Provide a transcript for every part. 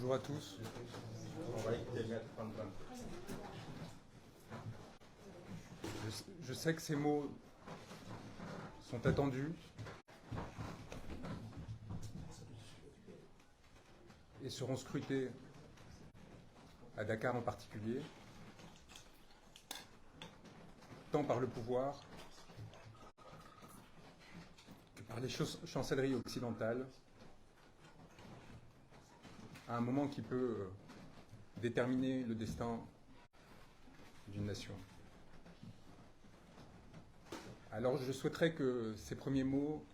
Bonjour à tous. Je sais que ces mots sont attendus et seront scrutés à Dakar en particulier, tant par le pouvoir que par les chancelleries occidentales, à un moment qui peut déterminer le destin d'une nation. Alors je souhaiterais que ces premiers mots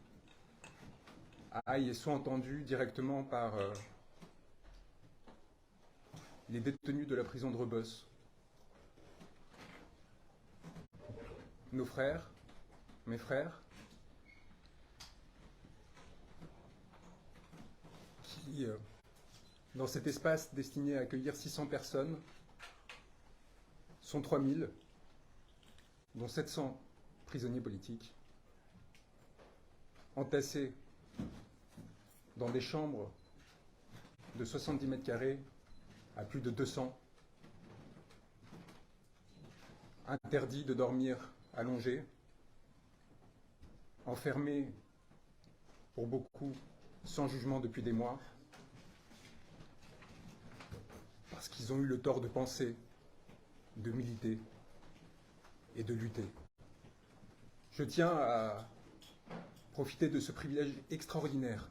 aillent et soient entendus directement par les détenus de la prison de Rebeuss, nos frères, mes frères, qui, dans cet espace destiné à accueillir 600 personnes, sont 3000, dont 700 prisonniers politiques, entassés dans des chambres de 70 mètres carrés à plus de 200, interdits de dormir allongés, enfermés pour beaucoup sans jugement depuis des mois, parce qu'ils ont eu le tort de penser, de militer et de lutter. Je tiens à profiter de ce privilège extraordinaire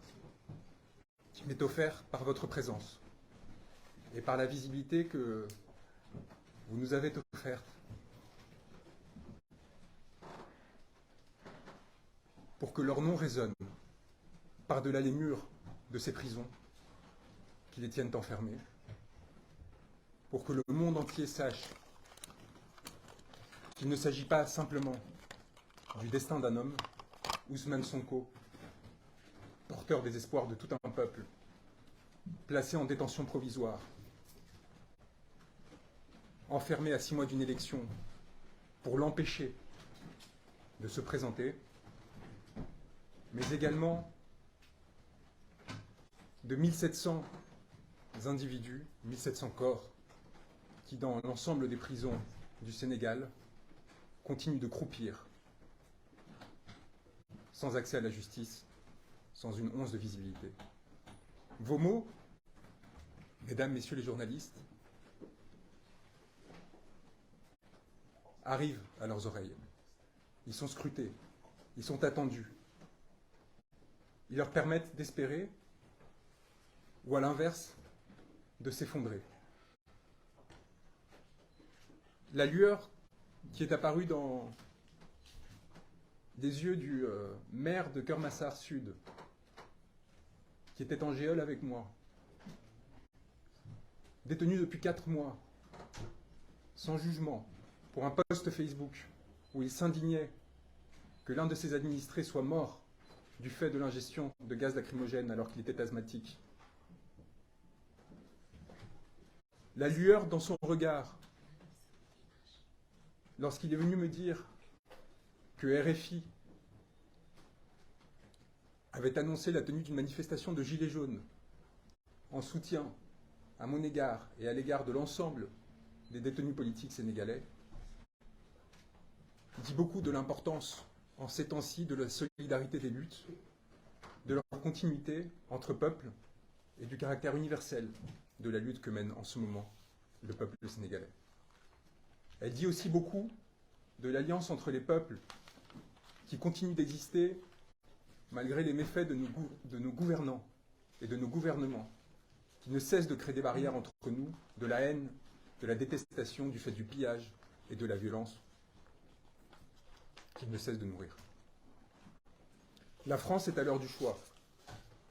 qui m'est offert par votre présence et par la visibilité que vous nous avez offerte pour que leur nom résonne par-delà les murs de ces prisons qui les tiennent enfermés, pour que le monde entier sache qu'il ne s'agit pas simplement du destin d'un homme, Ousmane Sonko, porteur des espoirs de tout un peuple, placé en détention provisoire, enfermé à 6 mois d'une élection pour l'empêcher de se présenter, mais également de 1700 individus, 1700 corps, qui dans l'ensemble des prisons du Sénégal continuent de croupir, sans accès à la justice, sans une once de visibilité. Vos mots, mesdames, messieurs les journalistes, arrivent à leurs oreilles. Ils sont scrutés, ils sont attendus. Ils leur permettent d'espérer, ou à l'inverse, de s'effondrer. La lueur qui est apparue dans des yeux du maire de Kermassar Sud, qui était en géole avec moi, détenu depuis 4 mois, sans jugement, pour un post Facebook où il s'indignait que l'un de ses administrés soit mort du fait de l'ingestion de gaz lacrymogène alors qu'il était asthmatique. La lueur dans son regard, lorsqu'il est venu me dire que RFI avait annoncé la tenue d'une manifestation de gilets jaunes en soutien à mon égard et à l'égard de l'ensemble des détenus politiques sénégalais, dit beaucoup de l'importance en ces temps-ci de la solidarité des luttes, de leur continuité entre peuples et du caractère universel de la lutte que mène en ce moment le peuple sénégalais. Elle dit aussi beaucoup de l'alliance entre les peuples qui continuent d'exister malgré les méfaits de nos gouvernants et de nos gouvernements, qui ne cessent de créer des barrières entre nous, de la haine, de la détestation, du fait du pillage et de la violence, qu'ils ne cessent de nourrir. La France est à l'heure du choix,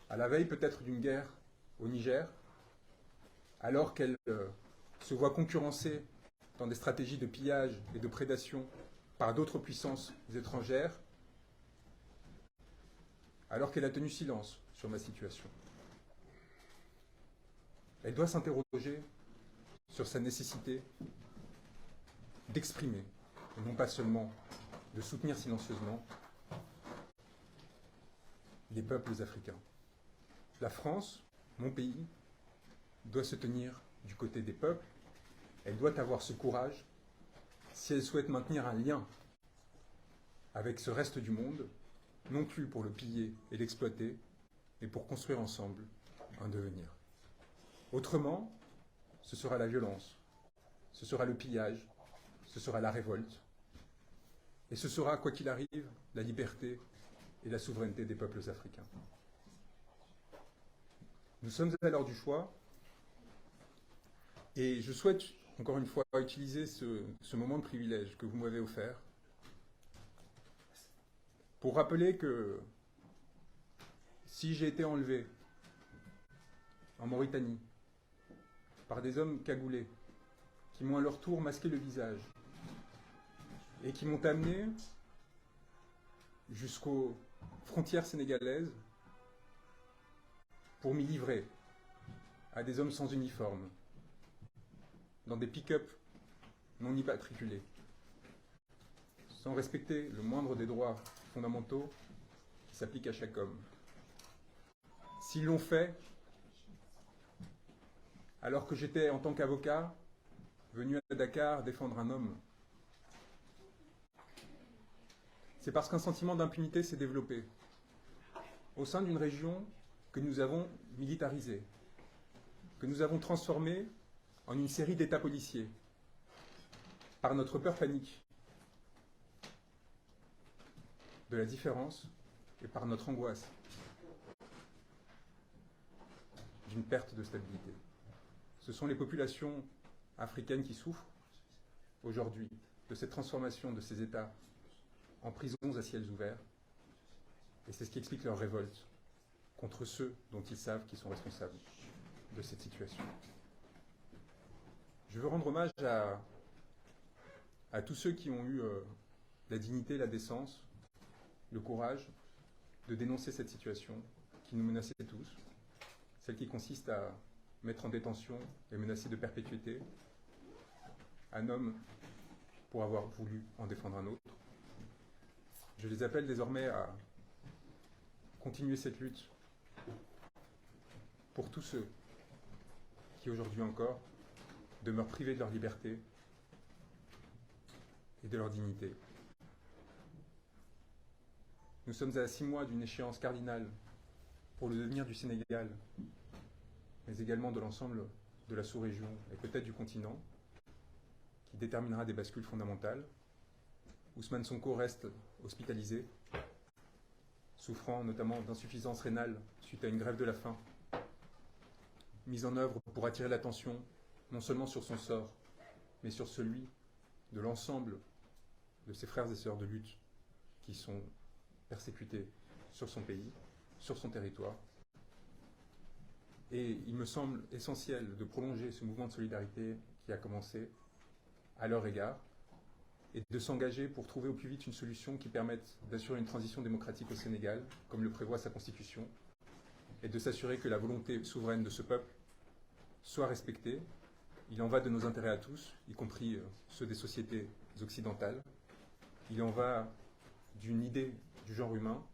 à la veille peut-être d'une guerre au Niger, alors qu'elle se voit concurrencée dans des stratégies de pillage et de prédation par d'autres puissances étrangères, alors qu'elle a tenu silence sur ma situation. Elle doit s'interroger sur sa nécessité d'exprimer, et non pas seulement de soutenir silencieusement, les peuples africains. La France, mon pays, doit se tenir du côté des peuples, elle doit avoir ce courage si elle souhaite maintenir un lien avec ce reste du monde, non plus pour le piller et l'exploiter, mais pour construire ensemble un devenir. Autrement, ce sera la violence, ce sera le pillage, ce sera la révolte, et ce sera, quoi qu'il arrive, la liberté et la souveraineté des peuples africains. Nous sommes à l'heure du choix, et je souhaite, encore une fois, utiliser ce moment de privilège que vous m'avez offert pour rappeler que si j'ai été enlevé en Mauritanie par des hommes cagoulés qui m'ont à leur tour masqué le visage et qui m'ont amené jusqu'aux frontières sénégalaises pour m'y livrer à des hommes sans uniforme, dans des pick-up non immatriculés, sans respecter le moindre des droits fondamentaux qui s'appliquent à chaque homme. S'ils l'ont fait, alors que j'étais, en tant qu'avocat, venu à Dakar défendre un homme, c'est parce qu'un sentiment d'impunité s'est développé au sein d'une région que nous avons militarisée, que nous avons transformée en une série d'États policiers, par notre peur panique de la différence et par notre angoisse d'une perte de stabilité. Ce sont les populations africaines qui souffrent aujourd'hui de cette transformation de ces États en prisons à ciels ouverts, et c'est ce qui explique leur révolte contre ceux dont ils savent qu'ils sont responsables de cette situation. Je veux rendre hommage à tous ceux qui ont eu la dignité, la décence, le courage de dénoncer cette situation qui nous menaçait tous, celle qui consiste à mettre en détention et menacer de perpétuité un homme pour avoir voulu en défendre un autre. Je les appelle désormais à continuer cette lutte pour tous ceux qui aujourd'hui encore demeurent privés de leur liberté et de leur dignité. Nous sommes à 6 mois d'une échéance cardinale pour le devenir du Sénégal, mais également de l'ensemble de la sous-région et peut-être du continent, qui déterminera des bascules fondamentales. Ousmane Sonko reste hospitalisé, souffrant notamment d'insuffisance rénale suite à une grève de la faim, mise en œuvre pour attirer l'attention non seulement sur son sort, mais sur celui de l'ensemble de ses frères et sœurs de lutte qui sont persécutés sur son pays, sur son territoire. Et il me semble essentiel de prolonger ce mouvement de solidarité qui a commencé à leur égard et de s'engager pour trouver au plus vite une solution qui permette d'assurer une transition démocratique au Sénégal, comme le prévoit sa constitution, et de s'assurer que la volonté souveraine de ce peuple soit respectée. Il en va de nos intérêts à tous, y compris ceux des sociétés occidentales. Il en va d'une idée du genre humain.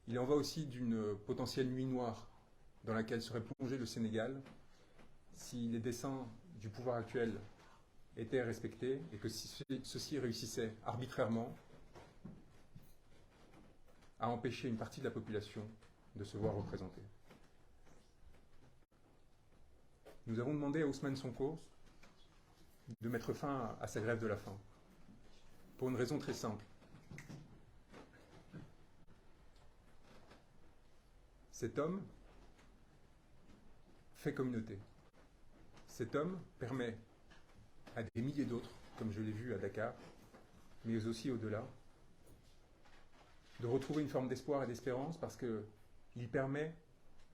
Il en va aussi d'une potentielle nuit noire dans laquelle serait plongé le Sénégal si les desseins du pouvoir actuel étaient respectés et que ceux-ci réussissaient arbitrairement à empêcher une partie de la population de se voir représentée. Nous avons demandé à Ousmane Sonko de mettre fin à sa grève de la faim, pour une raison très simple. Cet homme fait communauté. Cet homme permet à des milliers d'autres, comme je l'ai vu à Dakar, mais aussi au-delà, de retrouver une forme d'espoir et d'espérance parce qu'il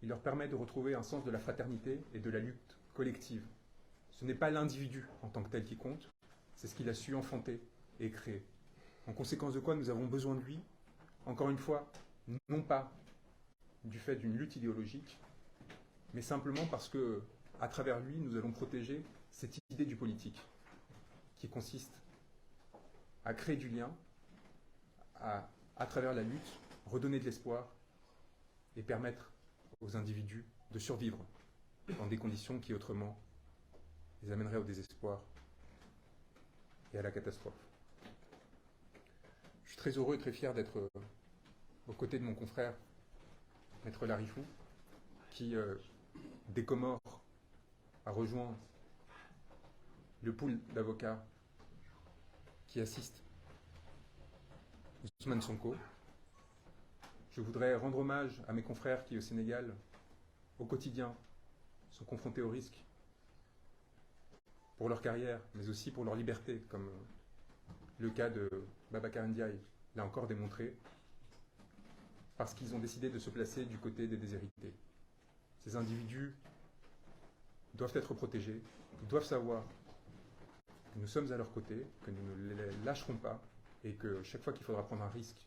leur permet de retrouver un sens de la fraternité et de la lutte collective. Ce n'est pas l'individu en tant que tel qui compte, c'est ce qu'il a su enfanter et créer. En conséquence de quoi nous avons besoin de lui, encore une fois, non pas du fait d'une lutte idéologique, mais simplement parce que, à travers lui, nous allons protéger cette idée du politique, qui consiste à créer du lien, à travers la lutte, redonner de l'espoir et permettre aux individus de survivre dans des conditions qui autrement les amèneraient au désespoir et à la catastrophe. Je suis très heureux et très fier d'être aux côtés de mon confrère, Maître Larifou, qui, des Comores, a rejoint le pool d'avocats qui assistent Ousmane Sonko. Je voudrais rendre hommage à mes confrères qui, au Sénégal, au quotidien, sont confrontés au risque pour leur carrière, mais aussi pour leur liberté, comme le cas de Babacar Ndiaye l'a encore démontré, parce qu'ils ont décidé de se placer du côté des déshérités. Ces individus doivent être protégés, ils doivent savoir que nous sommes à leur côté, que nous ne les lâcherons pas, et que chaque fois qu'il faudra prendre un risque,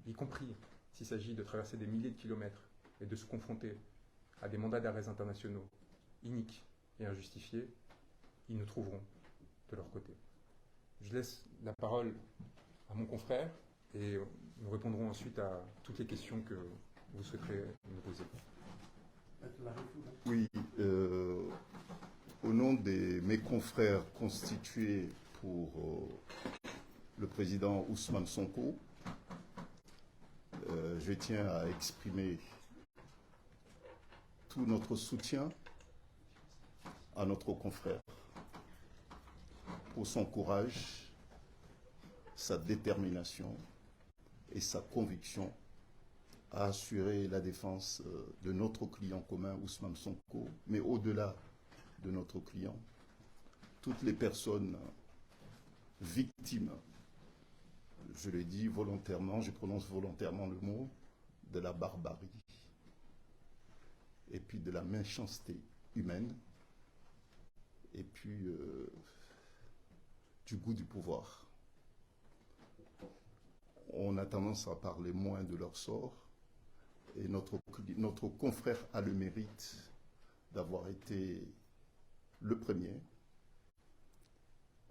y compris s'il s'agit de traverser des milliers de kilomètres et de se confronter à des mandats d'arrêt internationaux iniques et injustifiés, ils nous trouveront de leur côté. Je laisse la parole à mon confrère et nous répondrons ensuite à toutes les questions que vous souhaiterez nous poser. Oui, au nom de mes confrères constitués pour le président Ousmane Sonko, je tiens à exprimer tout notre soutien à notre confrère pour son courage, sa détermination et sa conviction à assurer la défense de notre client commun, Ousmane Sonko, mais au-delà de notre client, toutes les personnes victimes, je le dis volontairement, je prononce volontairement le mot, de la barbarie et puis de la méchanceté humaine et puis du goût du pouvoir. On a tendance à parler moins de leur sort et notre confrère a le mérite d'avoir été le premier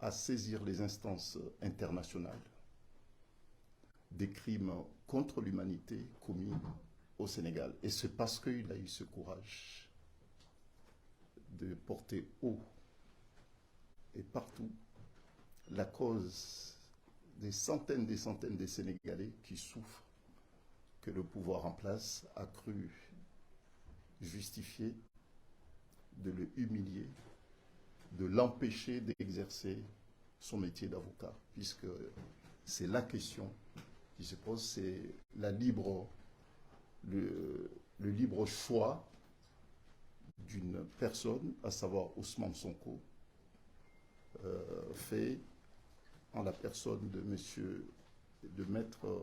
à saisir les instances internationales des crimes contre l'humanité commis au Sénégal. Et c'est parce qu'il a eu ce courage de porter haut et partout la cause des centaines de Sénégalais qui souffrent, que le pouvoir en place a cru justifier de le humilier, de l'empêcher d'exercer son métier d'avocat, puisque c'est la question qui se pose, c'est le libre choix d'une personne, à savoir Ousmane Sonko, fait en la personne de Maître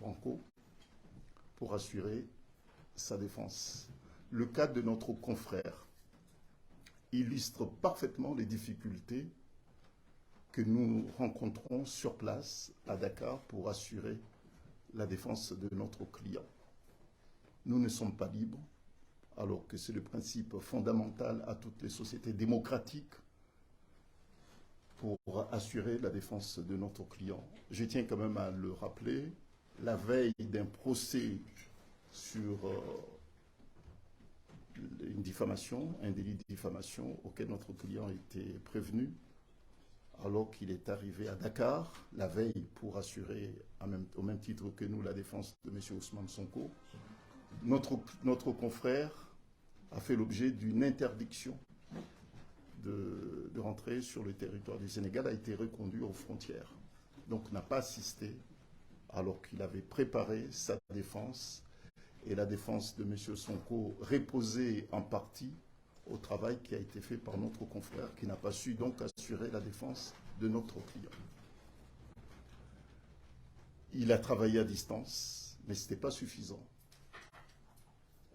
Branco pour assurer sa défense. Le cas de notre confrère illustre parfaitement les difficultés que nous rencontrons sur place à Dakar pour assurer la défense de notre client. Nous ne sommes pas libres, alors que c'est le principe fondamental à toutes les sociétés démocratiques pour assurer la défense de notre client. Je tiens quand même à le rappeler, la veille d'un procès sur une diffamation, un délit de diffamation auquel notre client était prévenu, alors qu'il est arrivé à Dakar, la veille, pour assurer, au même titre que nous, la défense de M. Ousmane Sonko, notre confrère a fait l'objet d'une interdiction de rentrer sur le territoire du Sénégal, a été reconduit aux frontières. Donc n'a pas assisté, alors qu'il avait préparé sa défense, et la défense de M. Sonko reposait en partie au travail qui a été fait par notre confrère, qui n'a pas su donc assurer la défense de notre client. Il a travaillé à distance, mais ce n'était pas suffisant.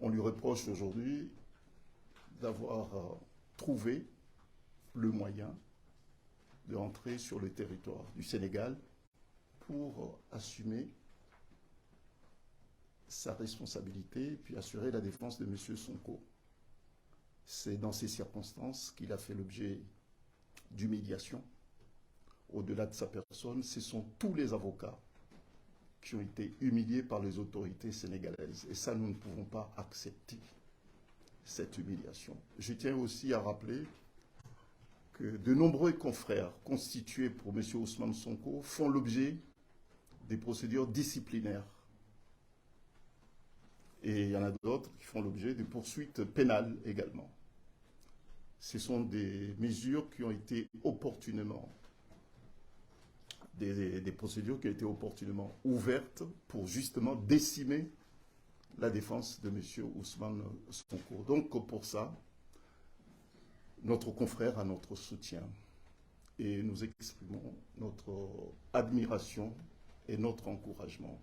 On lui reproche aujourd'hui d'avoir trouvé le moyen de rentrer sur le territoire du Sénégal pour assumer sa responsabilité et puis assurer la défense de M. Sonko. C'est dans ces circonstances qu'il a fait l'objet d'humiliation. Au-delà de sa personne, ce sont tous les avocats qui ont été humiliés par les autorités sénégalaises. Et ça, nous ne pouvons pas accepter. cette humiliation. Je tiens aussi à rappeler que de nombreux confrères constitués pour M. Ousmane Sonko font l'objet des procédures disciplinaires. Et il y en a d'autres qui font l'objet de poursuites pénales également. Ce sont des mesures qui ont été opportunément, des procédures qui ont été opportunément ouvertes pour justement décimer la défense de M. Ousmane Sonko. Donc pour ça, notre confrère a notre soutien et nous exprimons notre admiration et notre encouragement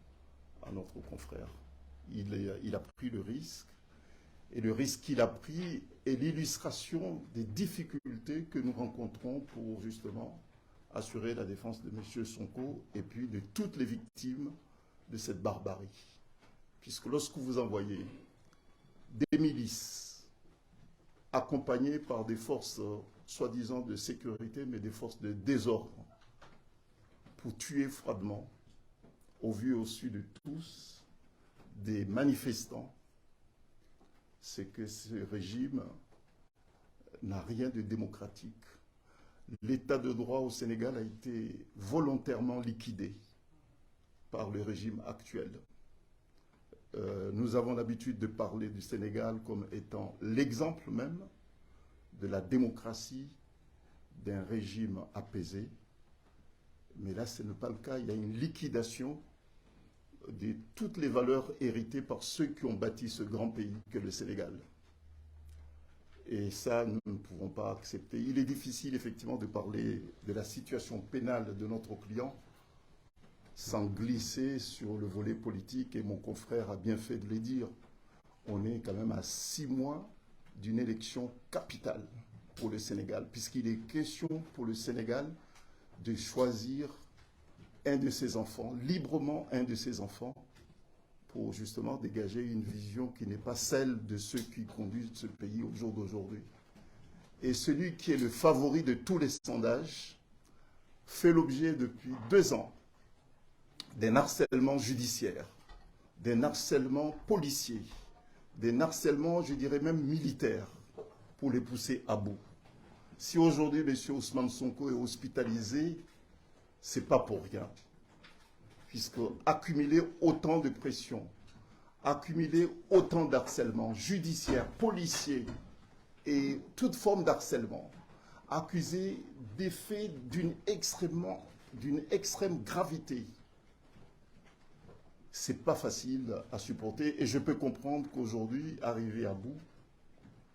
à notre confrère. Il a pris le risque, et le risque qu'il a pris est l'illustration des difficultés que nous rencontrons pour justement assurer la défense de M. Sonko et puis de toutes les victimes de cette barbarie. Puisque lorsque vous envoyez des milices accompagnées par des forces soi-disant de sécurité, mais des forces de désordre, pour tuer froidement, au vu et au su de tous, des manifestants, c'est que ce régime n'a rien de démocratique. L'état de droit au Sénégal a été volontairement liquidé par le régime actuel. Nous avons l'habitude de parler du Sénégal comme étant l'exemple même de la démocratie d'un régime apaisé. Mais là, ce n'est pas le cas. Il y a une liquidation de toutes les valeurs héritées par ceux qui ont bâti ce grand pays qu'est le Sénégal. Et ça, nous ne pouvons pas accepter. Il est difficile, effectivement, de parler de la situation pénale de notre client sans glisser sur le volet politique, et mon confrère a bien fait de le dire. On est quand même à 6 mois d'une élection capitale pour le Sénégal, puisqu'il est question pour le Sénégal de choisir un de ses enfants, librement un de ses enfants, pour justement dégager une vision qui n'est pas celle de ceux qui conduisent ce pays au jour d'aujourd'hui. Et celui qui est le favori de tous les sondages fait l'objet depuis 2 ans d'un harcèlement judiciaire, d'un harcèlement policier, d'un harcèlement, je dirais même militaire, pour les pousser à bout. Si aujourd'hui M. Ousmane Sonko est hospitalisé, ce n'est pas pour rien. Puisque accumuler autant de pression, accumuler autant d'harcèlement judiciaire, policier et toute forme d'harcèlement, accusé d'effets d'une extrême gravité, c'est pas facile à supporter. Et je peux comprendre qu'aujourd'hui, arrivé à bout,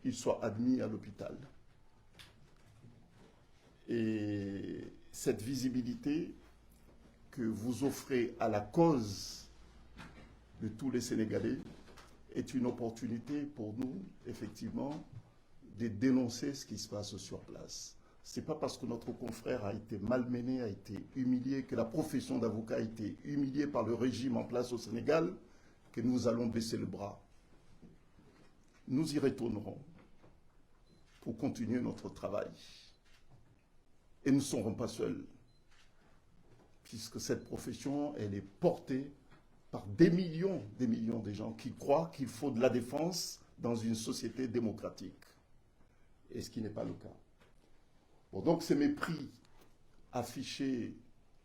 il soit admis à l'hôpital. Et cette visibilité que vous offrez à la cause de tous les Sénégalais est une opportunité pour nous, effectivement, de dénoncer ce qui se passe sur place. Ce n'est pas parce que notre confrère a été malmené, a été humilié, que la profession d'avocat a été humiliée par le régime en place au Sénégal, que nous allons baisser le bras. Nous y retournerons pour continuer notre travail. Et nous ne serons pas seuls, puisque cette profession, elle est portée par des millions de gens qui croient qu'il faut de la défense dans une société démocratique. Et ce qui n'est pas le cas. Bon, donc ce mépris affiché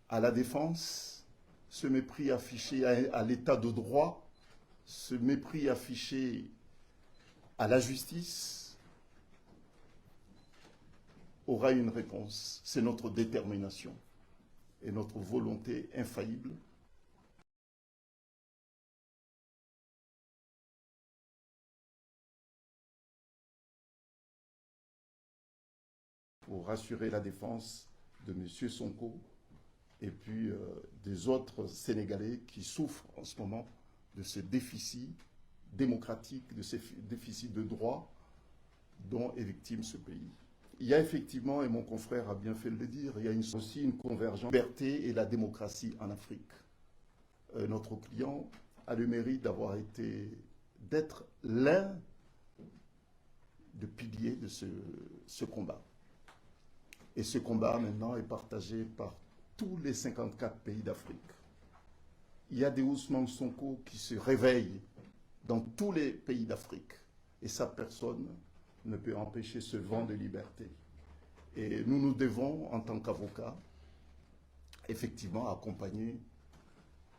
à la défense, ce mépris affiché à l'état de droit, ce mépris affiché à la justice, aura une réponse. C'est notre détermination et notre volonté infaillible pour assurer la défense de M. Sonko et puis des autres Sénégalais qui souffrent en ce moment de ce déficit démocratique, de ce déficit de droit dont est victime ce pays. Il y a effectivement, et mon confrère a bien fait de le dire, il y a aussi une convergence entre la liberté et la démocratie en Afrique. Notre client a le mérite d'être l'un des piliers de ce combat. Et ce combat maintenant est partagé par tous les 54 pays d'Afrique. Il y a des Ousmane Sonko qui se réveillent dans tous les pays d'Afrique. Et ça, personne ne peut empêcher ce vent de liberté. Et nous nous devons, en tant qu'avocats, effectivement accompagner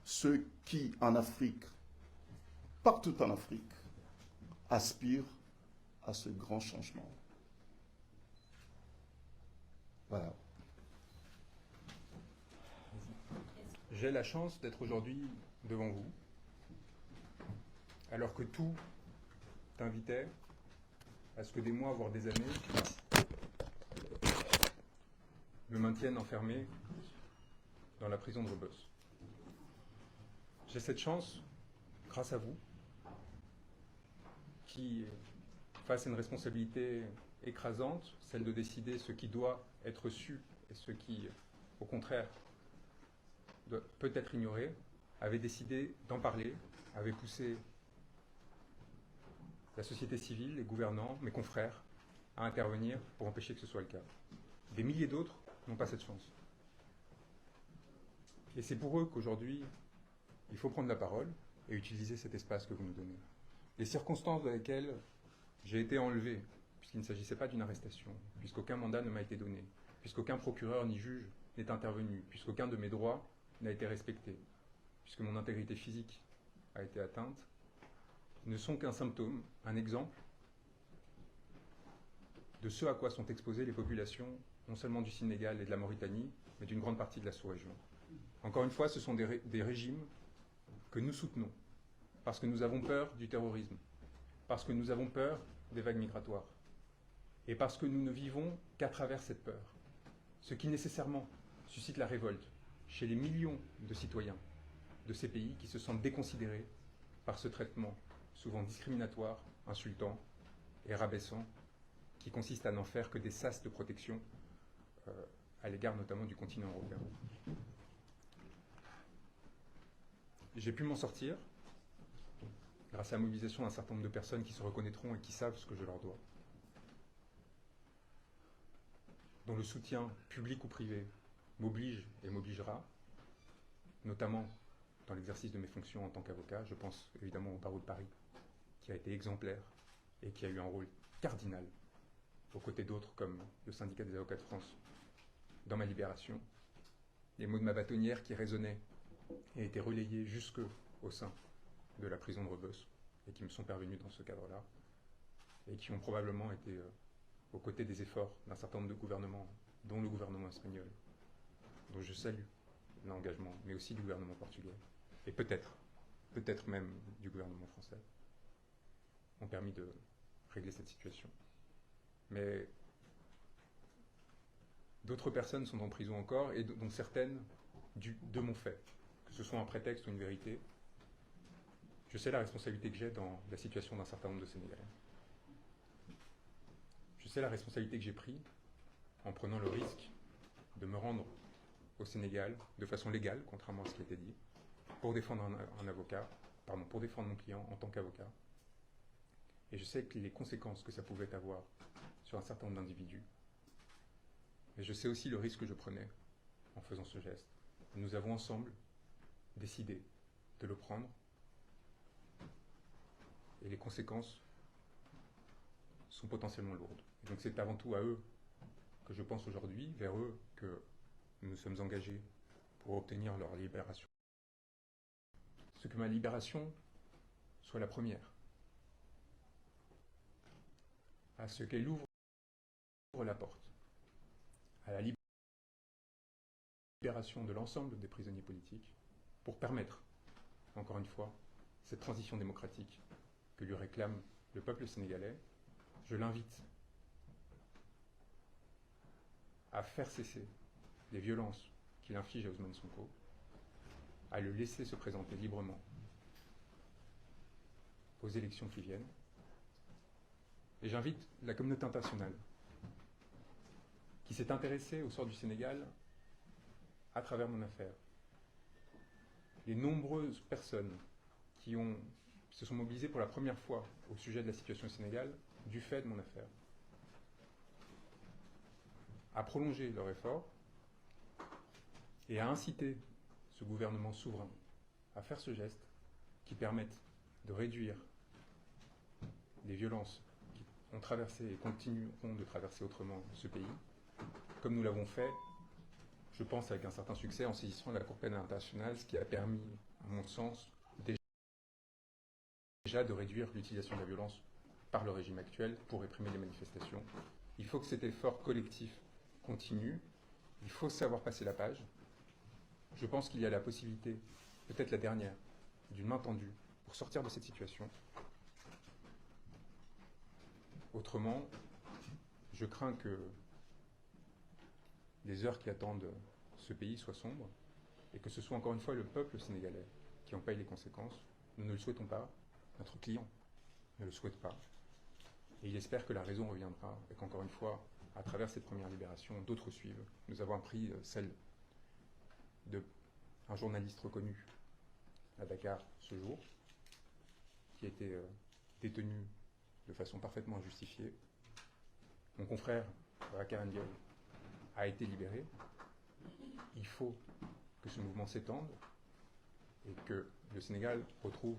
ceux qui, en Afrique, partout en Afrique, aspirent à ce grand changement. Voilà. J'ai la chance d'être aujourd'hui devant vous, alors que tout t'invitait à ce que des mois, voire des années, me maintiennent enfermé dans la prison de Rebeuss. J'ai cette chance, grâce à vous, qui, face à une responsabilité écrasante, celle de décider ce qui doit être su et ce qui, au contraire, peut être ignoré, avait décidé d'en parler, avait poussé la société civile, les gouvernants, mes confrères, à intervenir pour empêcher que ce soit le cas. Des milliers d'autres n'ont pas cette chance. Et c'est pour eux qu'aujourd'hui, il faut prendre la parole et utiliser cet espace que vous nous donnez. Les circonstances dans lesquelles j'ai été enlevé, puisqu'il ne s'agissait pas d'une arrestation, puisqu'aucun mandat ne m'a été donné, puisqu'aucun procureur ni juge n'est intervenu, puisqu'aucun de mes droits n'a été respecté, puisque mon intégrité physique a été atteinte, ne sont qu'un symptôme, un exemple de ce à quoi sont exposées les populations, non seulement du Sénégal et de la Mauritanie, mais d'une grande partie de la sous-région. Encore une fois, ce sont des régimes que nous soutenons, parce que nous avons peur du terrorisme, parce que nous avons peur des vagues migratoires, et parce que nous ne vivons qu'à travers cette peur, ce qui nécessairement suscite la révolte chez les millions de citoyens de ces pays qui se sentent déconsidérés par ce traitement souvent discriminatoire, insultant et rabaissant, qui consiste à n'en faire que des sas de protection à l'égard notamment du continent européen. J'ai pu m'en sortir grâce à la mobilisation d'un certain nombre de personnes qui se reconnaîtront et qui savent ce que je leur dois, dont le soutien public ou privé m'oblige et m'obligera, notamment dans l'exercice de mes fonctions en tant qu'avocat. Je pense évidemment au barreau de Paris, qui a été exemplaire et qui a eu un rôle cardinal, aux côtés d'autres comme le syndicat des avocats de France, dans ma libération. Les mots de ma bâtonnière qui résonnaient et étaient relayés jusque au sein de la prison de Rebeuss et qui me sont parvenus dans ce cadre-là et qui ont probablement été aux côtés des efforts d'un certain nombre de gouvernements, dont le gouvernement espagnol, dont je salue l'engagement, mais aussi du gouvernement portugais, et peut-être même du gouvernement français, ont permis de régler cette situation. Mais d'autres personnes sont en prison encore, et dont certaines de mon fait, que ce soit un prétexte ou une vérité. Je sais la responsabilité que j'ai dans la situation d'un certain nombre de Sénégalais. Je sais la responsabilité que j'ai prise en prenant le risque de me rendre au Sénégal de façon légale, contrairement à ce qui a été dit, pour défendre pour défendre mon client en tant qu'avocat. Et je sais que les conséquences que ça pouvait avoir sur un certain nombre d'individus. Mais je sais aussi le risque que je prenais en faisant ce geste. Nous avons ensemble décidé de le prendre. Et les conséquences sont potentiellement lourdes. Et donc c'est avant tout à eux que je pense aujourd'hui, vers eux que nous nous sommes engagés pour obtenir leur libération. Ce que ma libération soit la première, à ce qu'elle ouvre la porte à la libération de l'ensemble des prisonniers politiques pour permettre, encore une fois, cette transition démocratique que lui réclame le peuple sénégalais. Je l'invite à faire cesser les violences qu'il inflige à Ousmane Sonko, à le laisser se présenter librement aux élections qui viennent. Et j'invite la communauté internationale qui s'est intéressée au sort du Sénégal à travers mon affaire, les nombreuses personnes qui se sont mobilisées pour la première fois au sujet de la situation au Sénégal du fait de mon affaire, à prolonger leur effort et à inciter ce gouvernement souverain à faire ce geste qui permette de réduire des violences qui ont traversé et continueront de traverser autrement ce pays, comme nous l'avons fait, je pense avec un certain succès, en saisissant la Cour pénale internationale, ce qui a permis, à mon sens, déjà de réduire l'utilisation de la violence par le régime actuel pour réprimer les manifestations. Il faut que cet effort collectif continue. Il faut savoir passer la page. Je pense qu'il y a la possibilité, peut-être la dernière, d'une main tendue pour sortir de cette situation. Autrement, je crains que les heures qui attendent ce pays soient sombres et que ce soit encore une fois le peuple sénégalais qui en paye les conséquences. Nous ne le souhaitons pas, notre client ne le souhaite pas. Et il espère que la raison reviendra et qu'encore une fois, à travers cette première libération, d'autres suivent. Nous avons appris celle d'un journaliste reconnu à Dakar ce jour, qui a été détenu de façon parfaitement injustifiée. Mon confrère, Bakar Ndiaye, a été libéré. Il faut que ce mouvement s'étende et que le Sénégal retrouve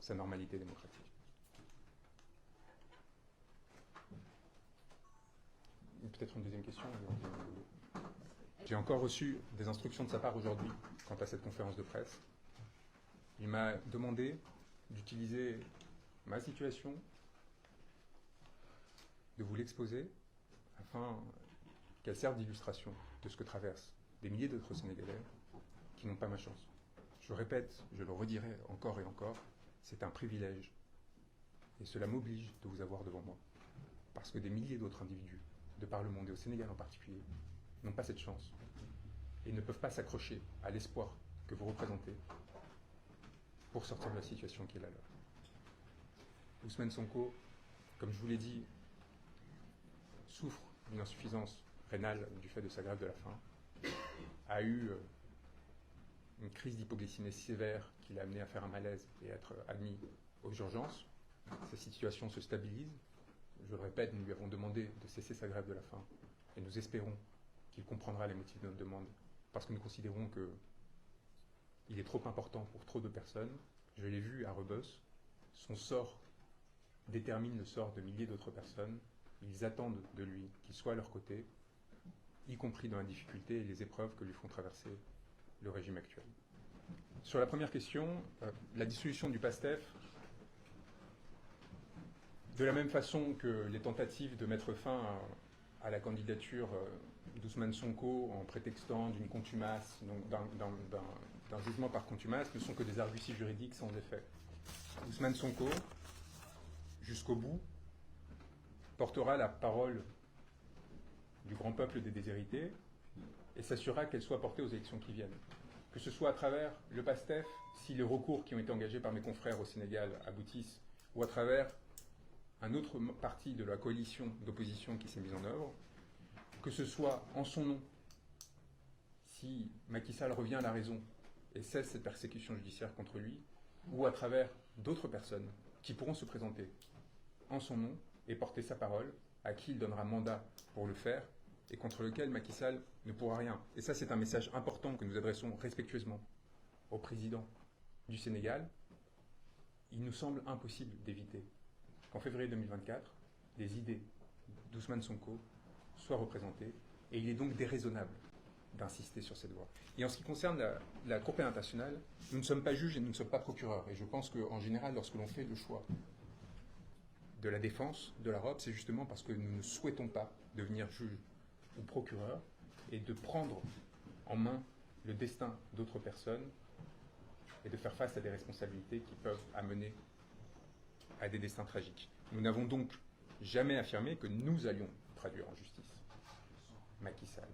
sa normalité démocratique. Peut-être une deuxième question. J'ai encore reçu des instructions de sa part aujourd'hui quant à cette conférence de presse. Il m'a demandé d'utiliser ma situation, de vous l'exposer, afin qu'elle serve d'illustration de ce que traversent des milliers d'autres Sénégalais qui n'ont pas ma chance. Je répète, je le redirai encore et encore, c'est un privilège. Et cela m'oblige de vous avoir devant moi. Parce que des milliers d'autres individus, de par le monde et au Sénégal en particulier, n'ont pas cette chance et ne peuvent pas s'accrocher à l'espoir que vous représentez pour sortir de la situation qui est la leur. Ousmane Sonko, comme je vous l'ai dit, souffre d'une insuffisance rénale du fait de sa grève de la faim, a eu une crise d'hypoglycémie sévère qui l'a amené à faire un malaise et à être admis aux urgences. Sa situation se stabilise. Je le répète, nous lui avons demandé de cesser sa grève de la faim et nous espérons qu'il comprendra les motifs de notre demande parce que nous considérons qu'il est trop important pour trop de personnes. Je l'ai vu à Rebeuss, son sort détermine le sort de milliers d'autres personnes. Ils attendent de lui qu'il soit à leur côté, y compris dans la difficulté et les épreuves que lui font traverser le régime actuel. Sur la première question, la dissolution du PASTEF, de la même façon que les tentatives de mettre fin à la candidature d'Ousmane Sonko en prétextant d'une contumace, donc d'un jugement par contumace, ne sont que des arguties juridiques sans effet. Ousmane Sonko, jusqu'au bout, portera la parole du grand peuple des déshérités et s'assurera qu'elle soit portée aux élections qui viennent. Que ce soit à travers le PASTEF, si les recours qui ont été engagés par mes confrères au Sénégal aboutissent, ou à travers un autre parti de la coalition d'opposition qui s'est mise en œuvre, que ce soit en son nom, si Macky Sall revient à la raison et cesse cette persécution judiciaire contre lui, ou à travers d'autres personnes qui pourront se présenter en son nom et porter sa parole, à qui il donnera mandat pour le faire, et contre lequel Macky Sall ne pourra rien. Et ça, c'est un message important que nous adressons respectueusement au président du Sénégal. Il nous semble impossible d'éviter qu'en février 2024, les idées d'Ousmane Sonko soient représentées, et il est donc déraisonnable d'insister sur cette voie. Et en ce qui concerne la Cour pénale internationale, nous ne sommes pas juges et nous ne sommes pas procureurs. Et je pense qu'en général, lorsque l'on fait le choix de la défense de la robe, c'est justement parce que nous ne souhaitons pas devenir juge ou procureur et de prendre en main le destin d'autres personnes et de faire face à des responsabilités qui peuvent amener à des destins tragiques. Nous n'avons donc jamais affirmé que nous allions traduire en justice Macky Sall.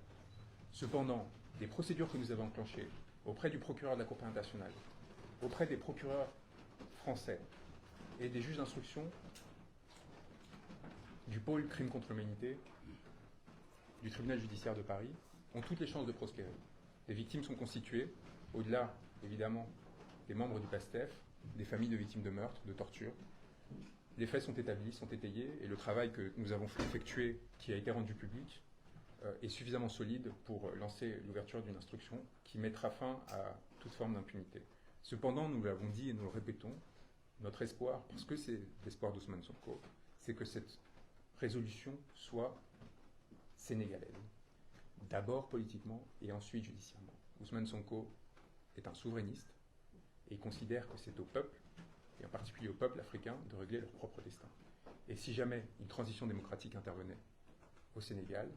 Cependant, les procédures que nous avons enclenchées auprès du procureur de la Cour pénale internationale, auprès des procureurs français et des juges d'instruction du pôle crime contre l'humanité du tribunal judiciaire de Paris ont toutes les chances de prospérer. Les victimes sont constituées, au-delà évidemment des membres du PASTEF, des familles de victimes de meurtres, de torture. Les faits sont établis, sont étayés, et le travail que nous avons effectué, qui a été rendu public, est suffisamment solide pour lancer l'ouverture d'une instruction qui mettra fin à toute forme d'impunité. Cependant, nous l'avons dit et nous le répétons, Notre espoir, parce que c'est l'espoir d'Ousmane Sonko, c'est que cette résolution soit sénégalaise. D'abord politiquement et ensuite judiciairement. Ousmane Sonko est un souverainiste et il considère que c'est au peuple, et en particulier au peuple africain, de régler leur propre destin. Et si jamais une transition démocratique intervenait au Sénégal,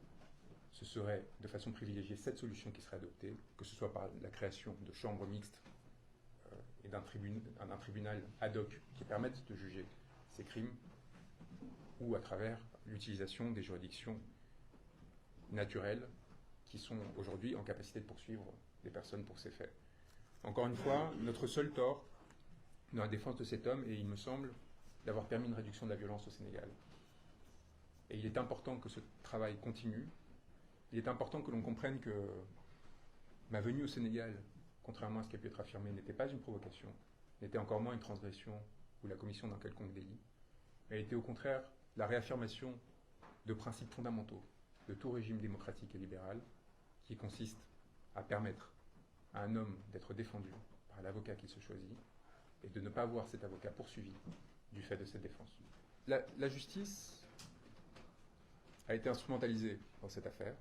ce serait de façon privilégiée cette solution qui serait adoptée, que ce soit par la création de chambres mixtes et d'un tribunal ad hoc qui permette de juger ces crimes, ou à travers l'utilisation des juridictions naturelles qui sont aujourd'hui en capacité de poursuivre des personnes pour ces faits. Encore une fois, notre seul tort dans la défense de cet homme, et il me semble, d'avoir permis une réduction de la violence au Sénégal. Et il est important que ce travail continue. Il est important que l'on comprenne que ma venue au Sénégal, contrairement à ce qui a pu être affirmé, n'était pas une provocation, n'était encore moins une transgression ou la commission d'un quelconque délit, mais était au contraire la réaffirmation de principes fondamentaux de tout régime démocratique et libéral, qui consiste à permettre à un homme d'être défendu par l'avocat qu'il se choisit et de ne pas voir cet avocat poursuivi du fait de cette défense. La justice a été instrumentalisée dans cette affaire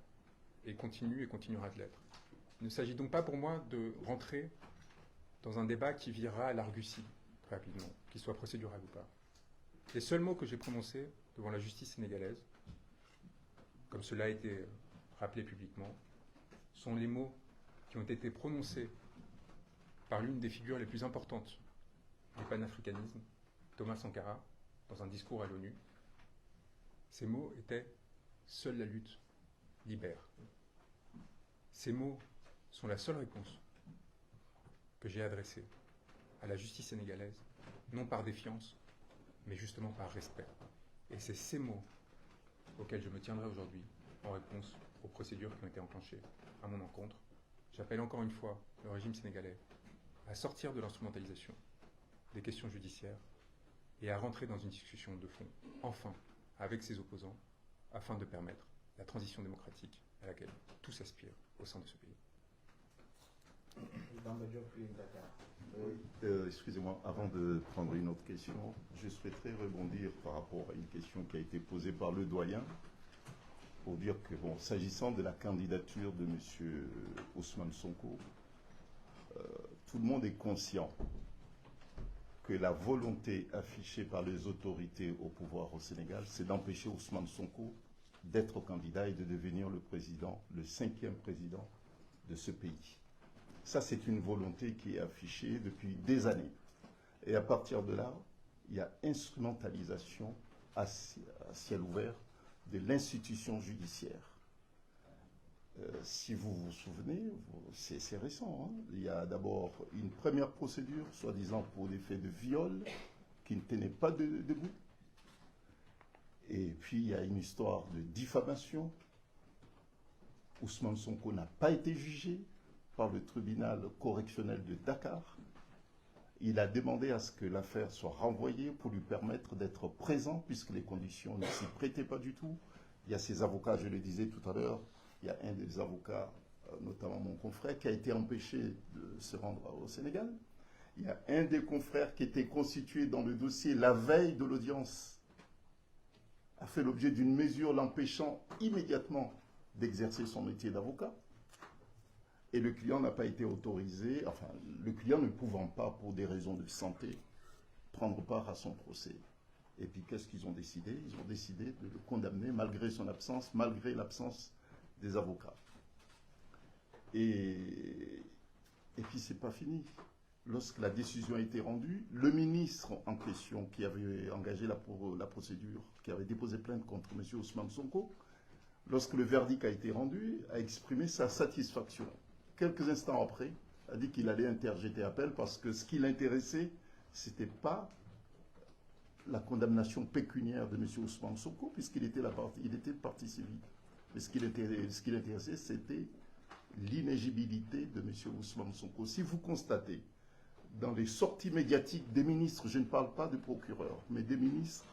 et continue et continuera de l'être. Il ne s'agit donc pas pour moi de rentrer dans un débat qui virera à l'argussie très rapidement, qu'il soit procédural ou pas. Les seuls mots que j'ai prononcés devant la justice sénégalaise, comme cela a été rappelé publiquement, sont les mots qui ont été prononcés par l'une des figures les plus importantes du panafricanisme, Thomas Sankara, dans un discours à l'ONU. Ces mots étaient « Seule la lutte libère ». Ces mots sont la seule réponse que j'ai adressée à la justice sénégalaise, non par défiance, mais justement par respect. Et c'est ces mots auxquels je me tiendrai aujourd'hui en réponse aux procédures qui ont été enclenchées à mon encontre. J'appelle encore une fois le régime sénégalais à sortir de l'instrumentalisation des questions judiciaires et à rentrer dans une discussion de fond, enfin, avec ses opposants, afin de permettre la transition démocratique à laquelle tous aspirent au sein de ce pays. Excusez-moi, avant de prendre une autre question, je souhaiterais rebondir par rapport à une question qui a été posée par le doyen, pour dire que, bon, s'agissant de la candidature de M. Ousmane Sonko, tout le monde est conscient que la volonté affichée par les autorités au pouvoir au Sénégal, c'est d'empêcher Ousmane Sonko d'être candidat et de devenir le président, le 5e président de ce pays. Ça, c'est une volonté qui est affichée depuis des années. Et à partir de là, il y a instrumentalisation à ciel ouvert de l'institution judiciaire. Si vous vous souvenez, c'est récent, hein. Il y a d'abord une première procédure, soi-disant pour des faits de viol, qui ne tenait pas debout. Et puis il y a une histoire de diffamation. Ousmane Sonko n'a pas été jugé par le tribunal correctionnel de Dakar. Il a demandé à ce que l'affaire soit renvoyée pour lui permettre d'être présent, puisque les conditions ne s'y prêtaient pas du tout. Il y a ses avocats, je le disais tout à l'heure, il y a un des avocats, notamment mon confrère, qui a été empêché de se rendre au Sénégal. Il y a un des confrères qui était constitué dans le dossier la veille de l'audience, a fait l'objet d'une mesure l'empêchant immédiatement d'exercer son métier d'avocat. Et le client n'a pas été autorisé, enfin, le client ne pouvant pas, pour des raisons de santé, prendre part à son procès. Et puis, qu'est-ce qu'ils ont décidé? Ils ont décidé de le condamner malgré son absence, malgré l'absence des avocats. Et puis, c'est pas fini. Lorsque la décision a été rendue, le ministre en question qui avait engagé la procédure, qui avait déposé plainte contre M. Ousmane Sonko, lorsque le verdict a été rendu, a exprimé sa satisfaction. Quelques instants après, a dit qu'il allait interjeter appel parce que ce qui l'intéressait, ce n'était pas la condamnation pécuniaire de M. Ousmane Sonko, puisqu'il était partie civile. Mais ce qui l'intéressait, c'était l'inéligibilité de M. Ousmane Sonko. Si vous constatez, dans les sorties médiatiques des ministres, je ne parle pas de procureurs, mais des ministres,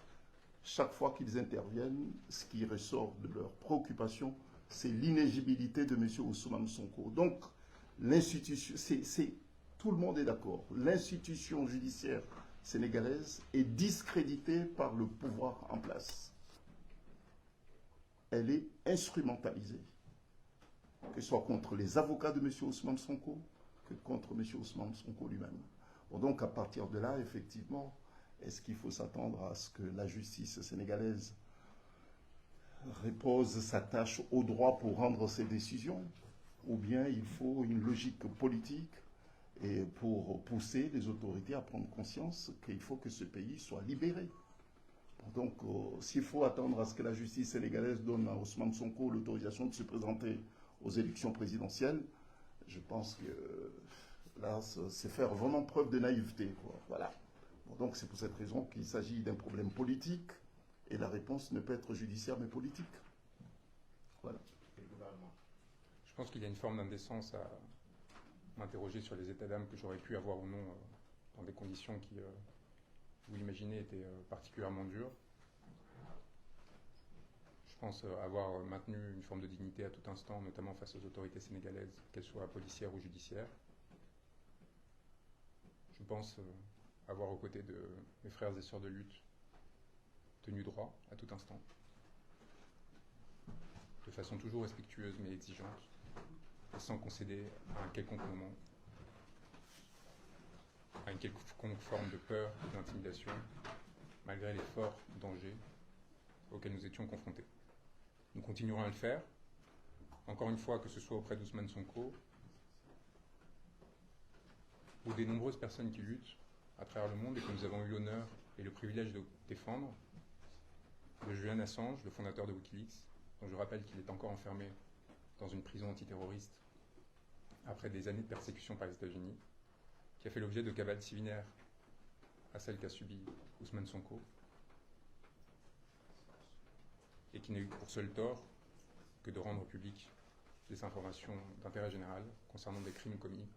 chaque fois qu'ils interviennent, ce qui ressort de leur préoccupation, c'est l'inéligibilité de M. Ousmane Sonko. Donc, l'institution, tout le monde est d'accord. L'institution judiciaire sénégalaise est discréditée par le pouvoir en place. Elle est instrumentalisée, que ce soit contre les avocats de M. Ousmane Sonko, que contre M. Ousmane Sonko lui-même. Bon, donc à partir de là, effectivement, est-ce qu'il faut s'attendre à ce que la justice sénégalaise repose sa tâche au droit pour rendre ses décisions, ou bien il faut une logique politique et pour pousser les autorités à prendre conscience qu'il faut que ce pays soit libéré. Donc, s'il faut attendre à ce que la justice sénégalaise donne à Ousmane Sonko l'autorisation de se présenter aux élections présidentielles, je pense que là, c'est faire vraiment preuve de naïveté, quoi. Voilà. Bon, donc, c'est pour cette raison qu'il s'agit d'un problème politique et la réponse ne peut être judiciaire mais politique. Voilà. Je pense qu'il y a une forme d'indécence à m'interroger sur les états d'âme que j'aurais pu avoir ou non dans des conditions qui, vous l'imaginez, étaient particulièrement dures. Je pense avoir maintenu une forme de dignité à tout instant, notamment face aux autorités sénégalaises, qu'elles soient policières ou judiciaires. Je pense avoir aux côtés de mes frères et sœurs de lutte tenu droit à tout instant, de façon toujours respectueuse mais exigeante, et sans concéder à un quelconque moment, à une quelconque forme de peur ou d'intimidation, malgré les forts dangers auxquels nous étions confrontés. Nous continuerons à le faire, encore une fois, que ce soit auprès d'Ousmane Sonko ou des nombreuses personnes qui luttent à travers le monde et que nous avons eu l'honneur et le privilège de défendre, de Julian Assange, le fondateur de Wikileaks, dont je rappelle qu'il est encore enfermé dans une prison antiterroriste après des années de persécution par les États-Unis, qui a fait l'objet de cavales similaires à celles qu'a subies Ousmane Sonko, et qui n'a eu pour seul tort que de rendre publiques des informations d'intérêt général concernant des crimes commis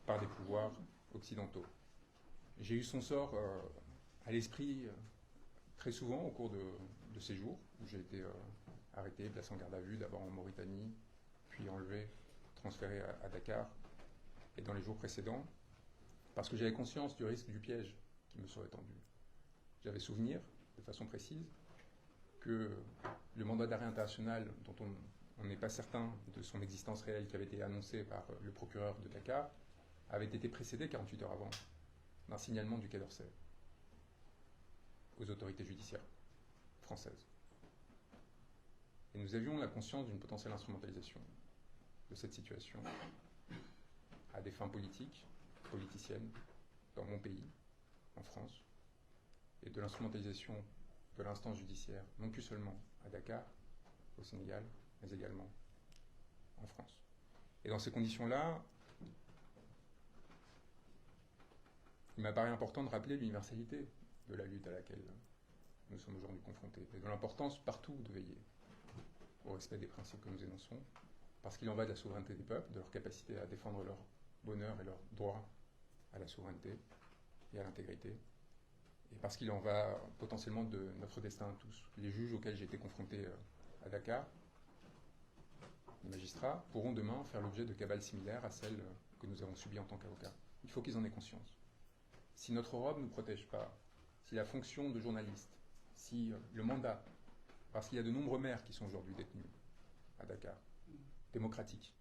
par des pouvoirs occidentaux. J'ai eu son sort à l'esprit très souvent au cours de ces jours, où j'ai été arrêté, placé en garde à vue, d'abord en Mauritanie, puis enlevé, transféré à Dakar, et dans les jours précédents, parce que j'avais conscience du risque du piège qui me serait tendu. J'avais souvenir, de façon précise, que le mandat d'arrêt international, dont on n'est pas certain de son existence réelle, qui avait été annoncé par le procureur de Dakar, avait été précédé 48 heures avant d'un signalement du Quai d'Orsay aux autorités judiciaires françaises. Et nous avions la conscience d'une potentielle instrumentalisation de cette situation à des fins politiques, politiciennes, dans mon pays, en France, et de l'instrumentalisation de l'instance judiciaire, non plus seulement à Dakar, au Sénégal, mais également en France. Et dans ces conditions-là, il m'apparaît important de rappeler l'universalité de la lutte à laquelle nous sommes aujourd'hui confrontés, et de l'importance partout de veiller au respect des principes que nous énonçons, parce qu'il en va de la souveraineté des peuples, de leur capacité à défendre leur bonheur et leur droit à la souveraineté et à l'intégrité, et parce qu'il en va potentiellement de notre destin à tous. Les juges auxquels j'ai été confronté à Dakar, les magistrats, pourront demain faire l'objet de cabales similaires à celles que nous avons subies en tant qu'avocats. Il faut qu'ils en aient conscience. Si notre Europe ne nous protège pas, si la fonction de journaliste, si le mandat, parce qu'il y a de nombreux maires qui sont aujourd'hui détenus à Dakar, démocratiques,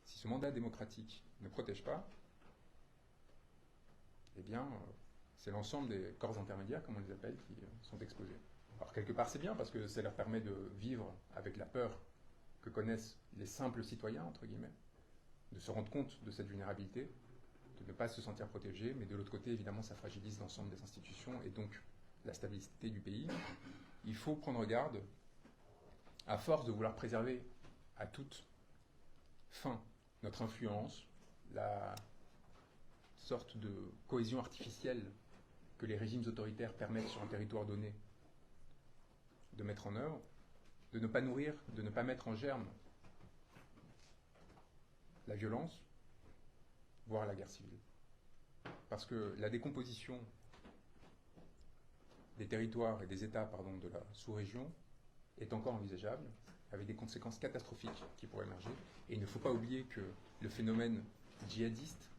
si ce mandat démocratique ne protège pas, eh bien, c'est l'ensemble des corps intermédiaires, comme on les appelle, qui sont exposés. Alors quelque part c'est bien, parce que ça leur permet de vivre avec la peur que connaissent les simples citoyens, entre guillemets, de se rendre compte de cette vulnérabilité, de ne pas se sentir protégé, mais de l'autre côté, évidemment, ça fragilise l'ensemble des institutions et donc la stabilité du pays. Il faut prendre garde, à force de vouloir préserver à toute fin notre influence, la sorte de cohésion artificielle que les régimes autoritaires permettent sur un territoire donné de mettre en œuvre, de ne pas nourrir, de ne pas mettre en germe la violence, voire la guerre civile. Parce que la décomposition des territoires et des États de la sous-région est encore envisageable, avec des conséquences catastrophiques qui pourraient émerger. Et il ne faut pas oublier que le phénomène djihadiste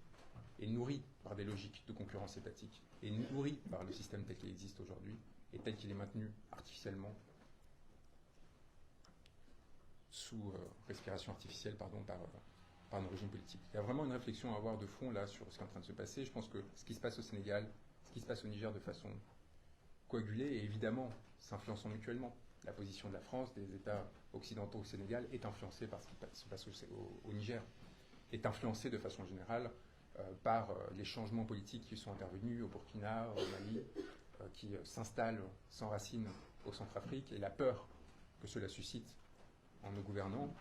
est nourri par des logiques de concurrence étatique, est nourri par le système tel qu'il existe aujourd'hui, et tel qu'il est maintenu artificiellement, sous respiration artificielle, par un régime politique. Il y a vraiment une réflexion à avoir de fond là sur ce qui est en train de se passer. Je pense que ce qui se passe au Sénégal, ce qui se passe au Niger de façon coagulée, et évidemment s'influençant mutuellement. La position de la France, des États occidentaux au Sénégal, est influencée par ce qui se passe au Niger, est influencée de façon générale par les changements politiques qui sont intervenus au Burkina, au Mali, qui s'installent, s'enracinent au Centrafrique, et la peur que cela suscite en nos gouvernants.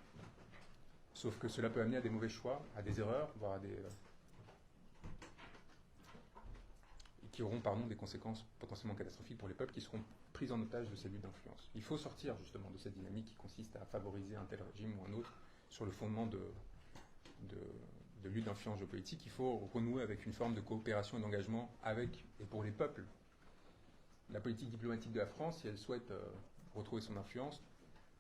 Sauf que cela peut amener à des mauvais choix, à des erreurs, voire à des qui auront des conséquences potentiellement catastrophiques pour les peuples qui seront pris en otage de ces luttes d'influence. Il faut sortir justement de cette dynamique qui consiste à favoriser un tel régime ou un autre sur le fondement de lutte d'influence géopolitique. Il faut renouer avec une forme de coopération et d'engagement avec et pour les peuples. La politique diplomatique de la France, si elle souhaite retrouver son influence,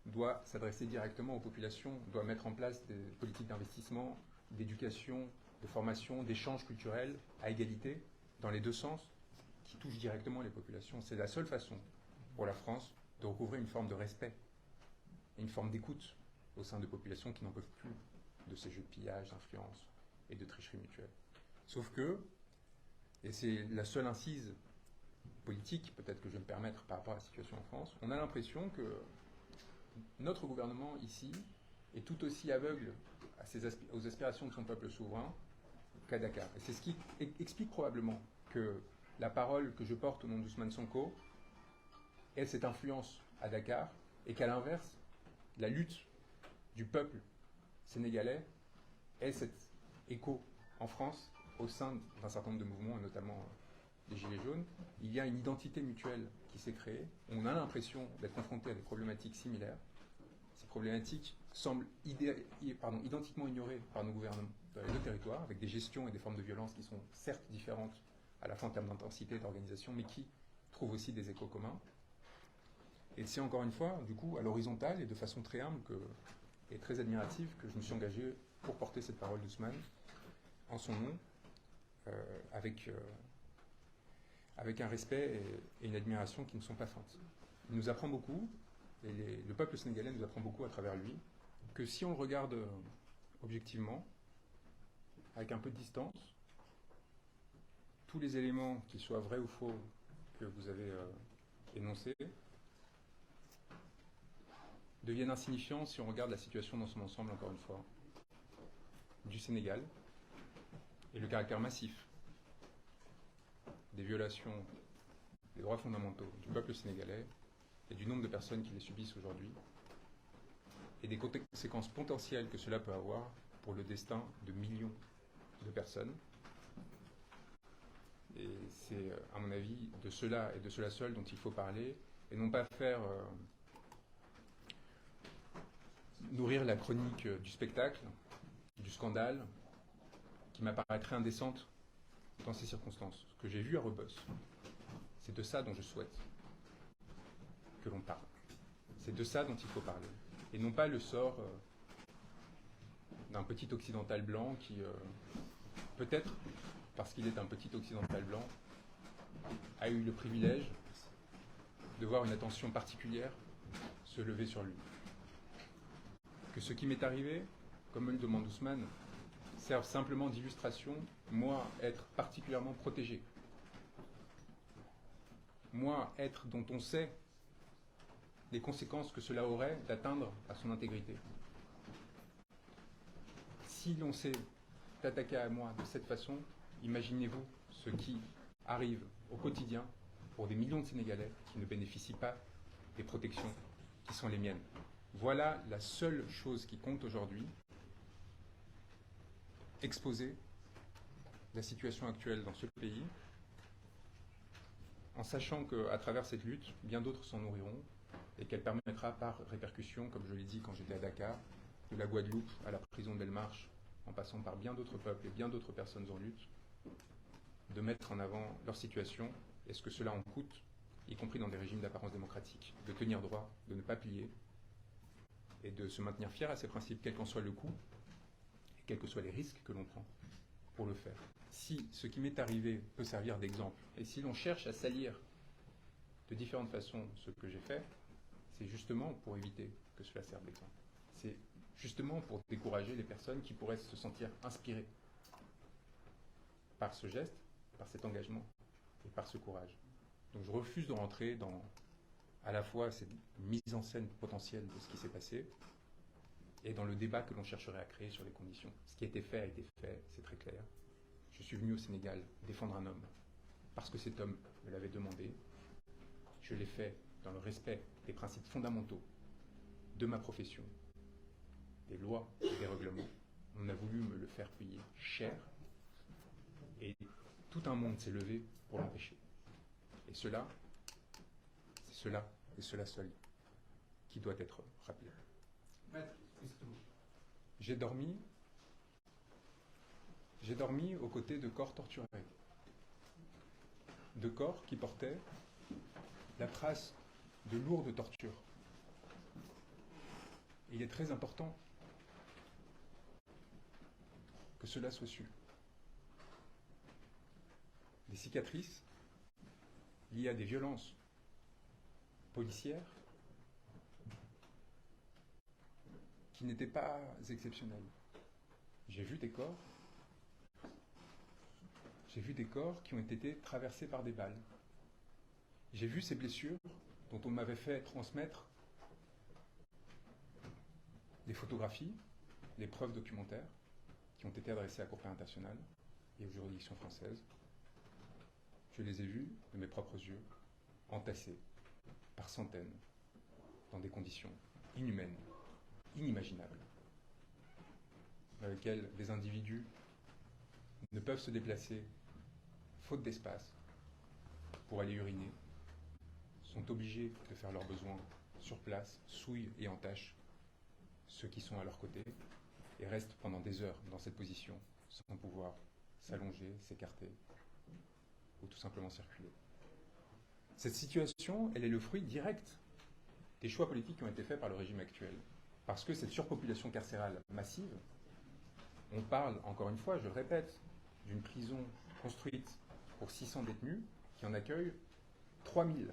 doit s'adresser directement aux populations, doit mettre en place des politiques d'investissement, d'éducation, de formation, d'échanges culturels à égalité, dans les deux sens, qui touchent directement les populations. C'est la seule façon pour la France de recouvrer une forme de respect et une forme d'écoute au sein de populations qui n'en peuvent plus de ces jeux de pillage, d'influence et de tricherie mutuelle. Sauf que, et c'est la seule incise politique, peut-être que je vais me permettre par rapport à la situation en France, on a l'impression que notre gouvernement ici est tout aussi aveugle aux aspirations de son peuple souverain qu'à Dakar. Et c'est ce qui explique probablement que la parole que je porte au nom d'Ousmane Sonko ait cette influence à Dakar, et qu'à l'inverse, la lutte du peuple sénégalais ait cet écho en France au sein d'un certain nombre de mouvements, et notamment des Gilets jaunes. Il y a une identité mutuelle qui s'est créée. On a l'impression d'être confronté à des problématiques similaires. Ces problématiques semblent identiquement ignorées par nos gouvernements dans les deux territoires, avec des gestions et des formes de violence qui sont certes différentes à la fois en termes d'intensité et d'organisation, mais qui trouvent aussi des échos communs. Et c'est encore une fois, du coup, à l'horizontale et de façon très humble et très admirative que je me suis engagé pour porter cette parole d'Ousmane en son nom, avec un respect et une admiration qui ne sont pas feintes. Il nous apprend beaucoup, et le peuple sénégalais nous apprend beaucoup à travers lui, que si on le regarde objectivement, avec un peu de distance, tous les éléments, qu'ils soient vrais ou faux, que vous avez énoncés, deviennent insignifiants si on regarde la situation dans son ensemble, encore une fois, du Sénégal, et le caractère massif des violations des droits fondamentaux du peuple sénégalais et du nombre de personnes qui les subissent aujourd'hui, et des conséquences potentielles que cela peut avoir pour le destin de millions de personnes. Et c'est, à mon avis, de cela et de cela seul dont il faut parler, et non pas faire nourrir la chronique du spectacle, du scandale, qui m'apparaîtrait indécente dans ces circonstances. Ce que j'ai vu à Rebeuss, c'est de ça dont je souhaite que l'on parle. C'est de ça dont il faut parler. Et non pas le sort d'un petit occidental blanc qui, peut-être, parce qu'il est un petit occidental blanc, a eu le privilège de voir une attention particulière se lever sur lui. Que ce qui m'est arrivé, comme me le demande Ousmane, serve simplement d'illustration, moi, être particulièrement protégé. Moi, être dont on sait les conséquences que cela aurait d'atteindre à son intégrité. Si l'on s'est attaqué à moi de cette façon, imaginez-vous ce qui arrive au quotidien pour des millions de Sénégalais qui ne bénéficient pas des protections qui sont les miennes. Voilà la seule chose qui compte aujourd'hui, exposer la situation actuelle dans ce pays, en sachant qu'à travers cette lutte, bien d'autres s'en nourriront, et qu'elle permettra par répercussion, comme je l'ai dit quand j'étais à Dakar, de la Guadeloupe à la prison de Belmarsh, en passant par bien d'autres peuples et bien d'autres personnes en lutte, de mettre en avant leur situation et ce que cela en coûte, y compris dans des régimes d'apparence démocratique, de tenir droit, de ne pas plier, et de se maintenir fier à ces principes, quel qu'en soit le coût, et quels que soient les risques que l'on prend pour le faire. Si ce qui m'est arrivé peut servir d'exemple, et si l'on cherche à salir de différentes façons ce que j'ai fait, c'est justement pour éviter que cela serve d'exemple. C'est justement pour décourager les personnes qui pourraient se sentir inspirées par ce geste, par cet engagement et par ce courage. Donc je refuse de rentrer dans à la fois cette mise en scène potentielle de ce qui s'est passé et dans le débat que l'on chercherait à créer sur les conditions. Ce qui a été fait, c'est très clair. Je suis venu au Sénégal défendre un homme parce que cet homme me l'avait demandé. Je l'ai fait dans le respect des principes fondamentaux de ma profession, des lois et des règlements. On a voulu me le faire payer cher et tout un monde s'est levé pour l'empêcher. Et cela, c'est cela et cela seul qui doit être rappelé. Maître, J'ai dormi aux côtés de corps torturés, de corps qui portaient la trace de lourdes tortures. Et il est très important que cela soit su. Des cicatrices liées à des violences policières qui n'étaient pas exceptionnelles. J'ai vu des corps qui ont été traversés par des balles. J'ai vu ces blessures dont on m'avait fait transmettre des photographies, des preuves documentaires qui ont été adressées à la Cour pénale internationale et aux juridictions françaises. Je les ai vus de mes propres yeux, entassés par centaines, dans des conditions inhumaines, inimaginables, dans lesquelles des individus ne peuvent se déplacer, faute d'espace, pour aller uriner, sont obligés de faire leurs besoins sur place, souillent et entachent ceux qui sont à leur côté, et restent pendant des heures dans cette position, sans pouvoir s'allonger, s'écarter, ou tout simplement circuler. Cette situation, elle est le fruit direct des choix politiques qui ont été faits par le régime actuel. Parce que cette surpopulation carcérale massive, on parle, encore une fois, je le répète, d'une prison construite pour 600 détenus qui en accueille 3000.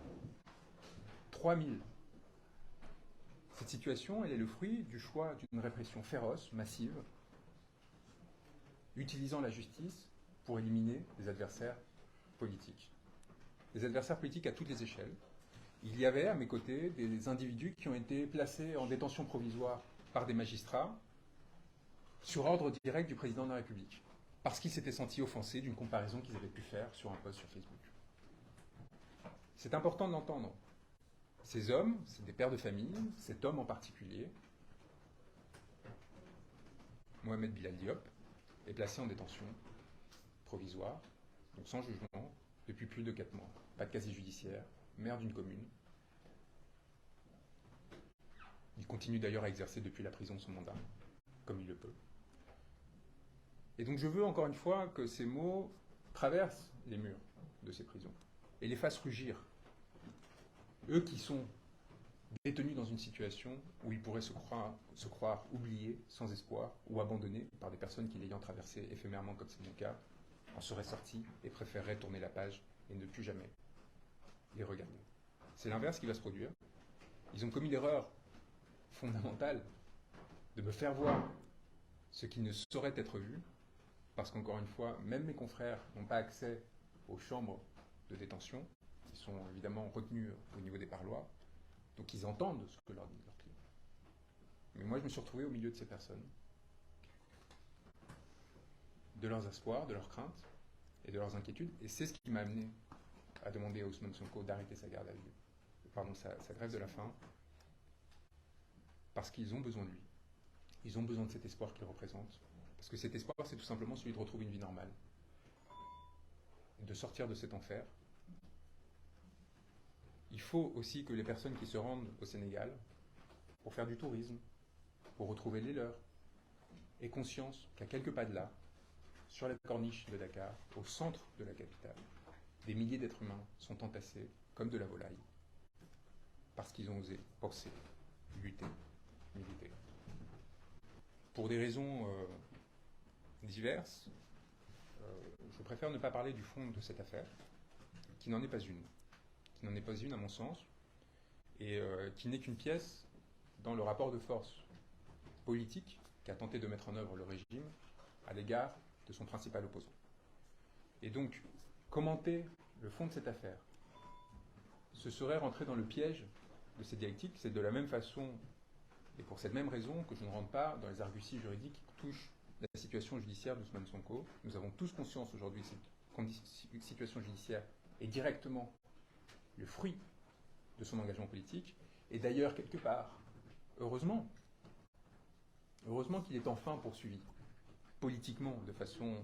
3000. Cette situation, elle est le fruit du choix d'une répression féroce, massive, utilisant la justice pour éliminer les adversaires politiques. Les adversaires politiques à toutes les échelles. Il y avait à mes côtés des individus qui ont été placés en détention provisoire par des magistrats sur ordre direct du président de la République, parce qu'ils s'étaient sentis offensés d'une comparaison qu'ils avaient pu faire sur un post sur Facebook. C'est important de l'entendre. Ces hommes, c'est des pères de famille, cet homme en particulier, Mohamed Bilal Diop, est placé en détention provisoire, donc sans jugement, depuis plus de 4 mois. Pas de casier judiciaire, maire d'une commune. Il continue d'ailleurs à exercer depuis la prison son mandat, comme il le peut. Et donc je veux encore une fois que ces mots traversent les murs de ces prisons et les fassent rugir. Eux qui sont détenus dans une situation où ils pourraient se croire oubliés, sans espoir, ou abandonnés par des personnes qui, l'ayant traversé éphémèrement comme c'est mon cas, en seraient sortis et préféreraient tourner la page et ne plus jamais les regarder. C'est l'inverse qui va se produire. Ils ont commis l'erreur fondamentale de me faire voir ce qui ne saurait être vu, parce qu'encore une fois, même mes confrères n'ont pas accès aux chambres de détention, qui sont évidemment retenues au niveau des parloirs, donc ils entendent ce que leur dit leur client. Mais moi, je me suis retrouvé au milieu de ces personnes, de leurs espoirs, de leurs craintes et de leurs inquiétudes, et c'est ce qui m'a amené à demander à Ousmane Sonko d'arrêter sa garde à vue, sa grève de la faim, parce qu'ils ont besoin de lui. Ils ont besoin de cet espoir qu'il représente, parce que cet espoir, c'est tout simplement celui de retrouver une vie normale, de sortir de cet enfer. Il faut aussi que les personnes qui se rendent au Sénégal pour faire du tourisme, pour retrouver les leurs, aient conscience qu'à quelques pas de là, sur la corniche de Dakar, au centre de la capitale, des milliers d'êtres humains sont entassés comme de la volaille, parce qu'ils ont osé penser, lutter, militer. Pour des raisons diverses, je préfère ne pas parler du fond de cette affaire, qui n'en est pas une. Qui n'en est pas une, à mon sens, et qui n'est qu'une pièce dans le rapport de force politique qu'a tenté de mettre en œuvre le régime à l'égard de son principal opposant. Et donc, commenter le fond de cette affaire, ce serait rentrer dans le piège de cette dialectique. C'est de la même façon, et pour cette même raison, que je ne rentre pas dans les arguties juridiques qui touchent la situation judiciaire d'Ousmane Sonko. Nous avons tous conscience aujourd'hui que cette situation judiciaire est directement le fruit de son engagement politique. Et d'ailleurs, quelque part, heureusement qu'il est enfin poursuivi politiquement de façon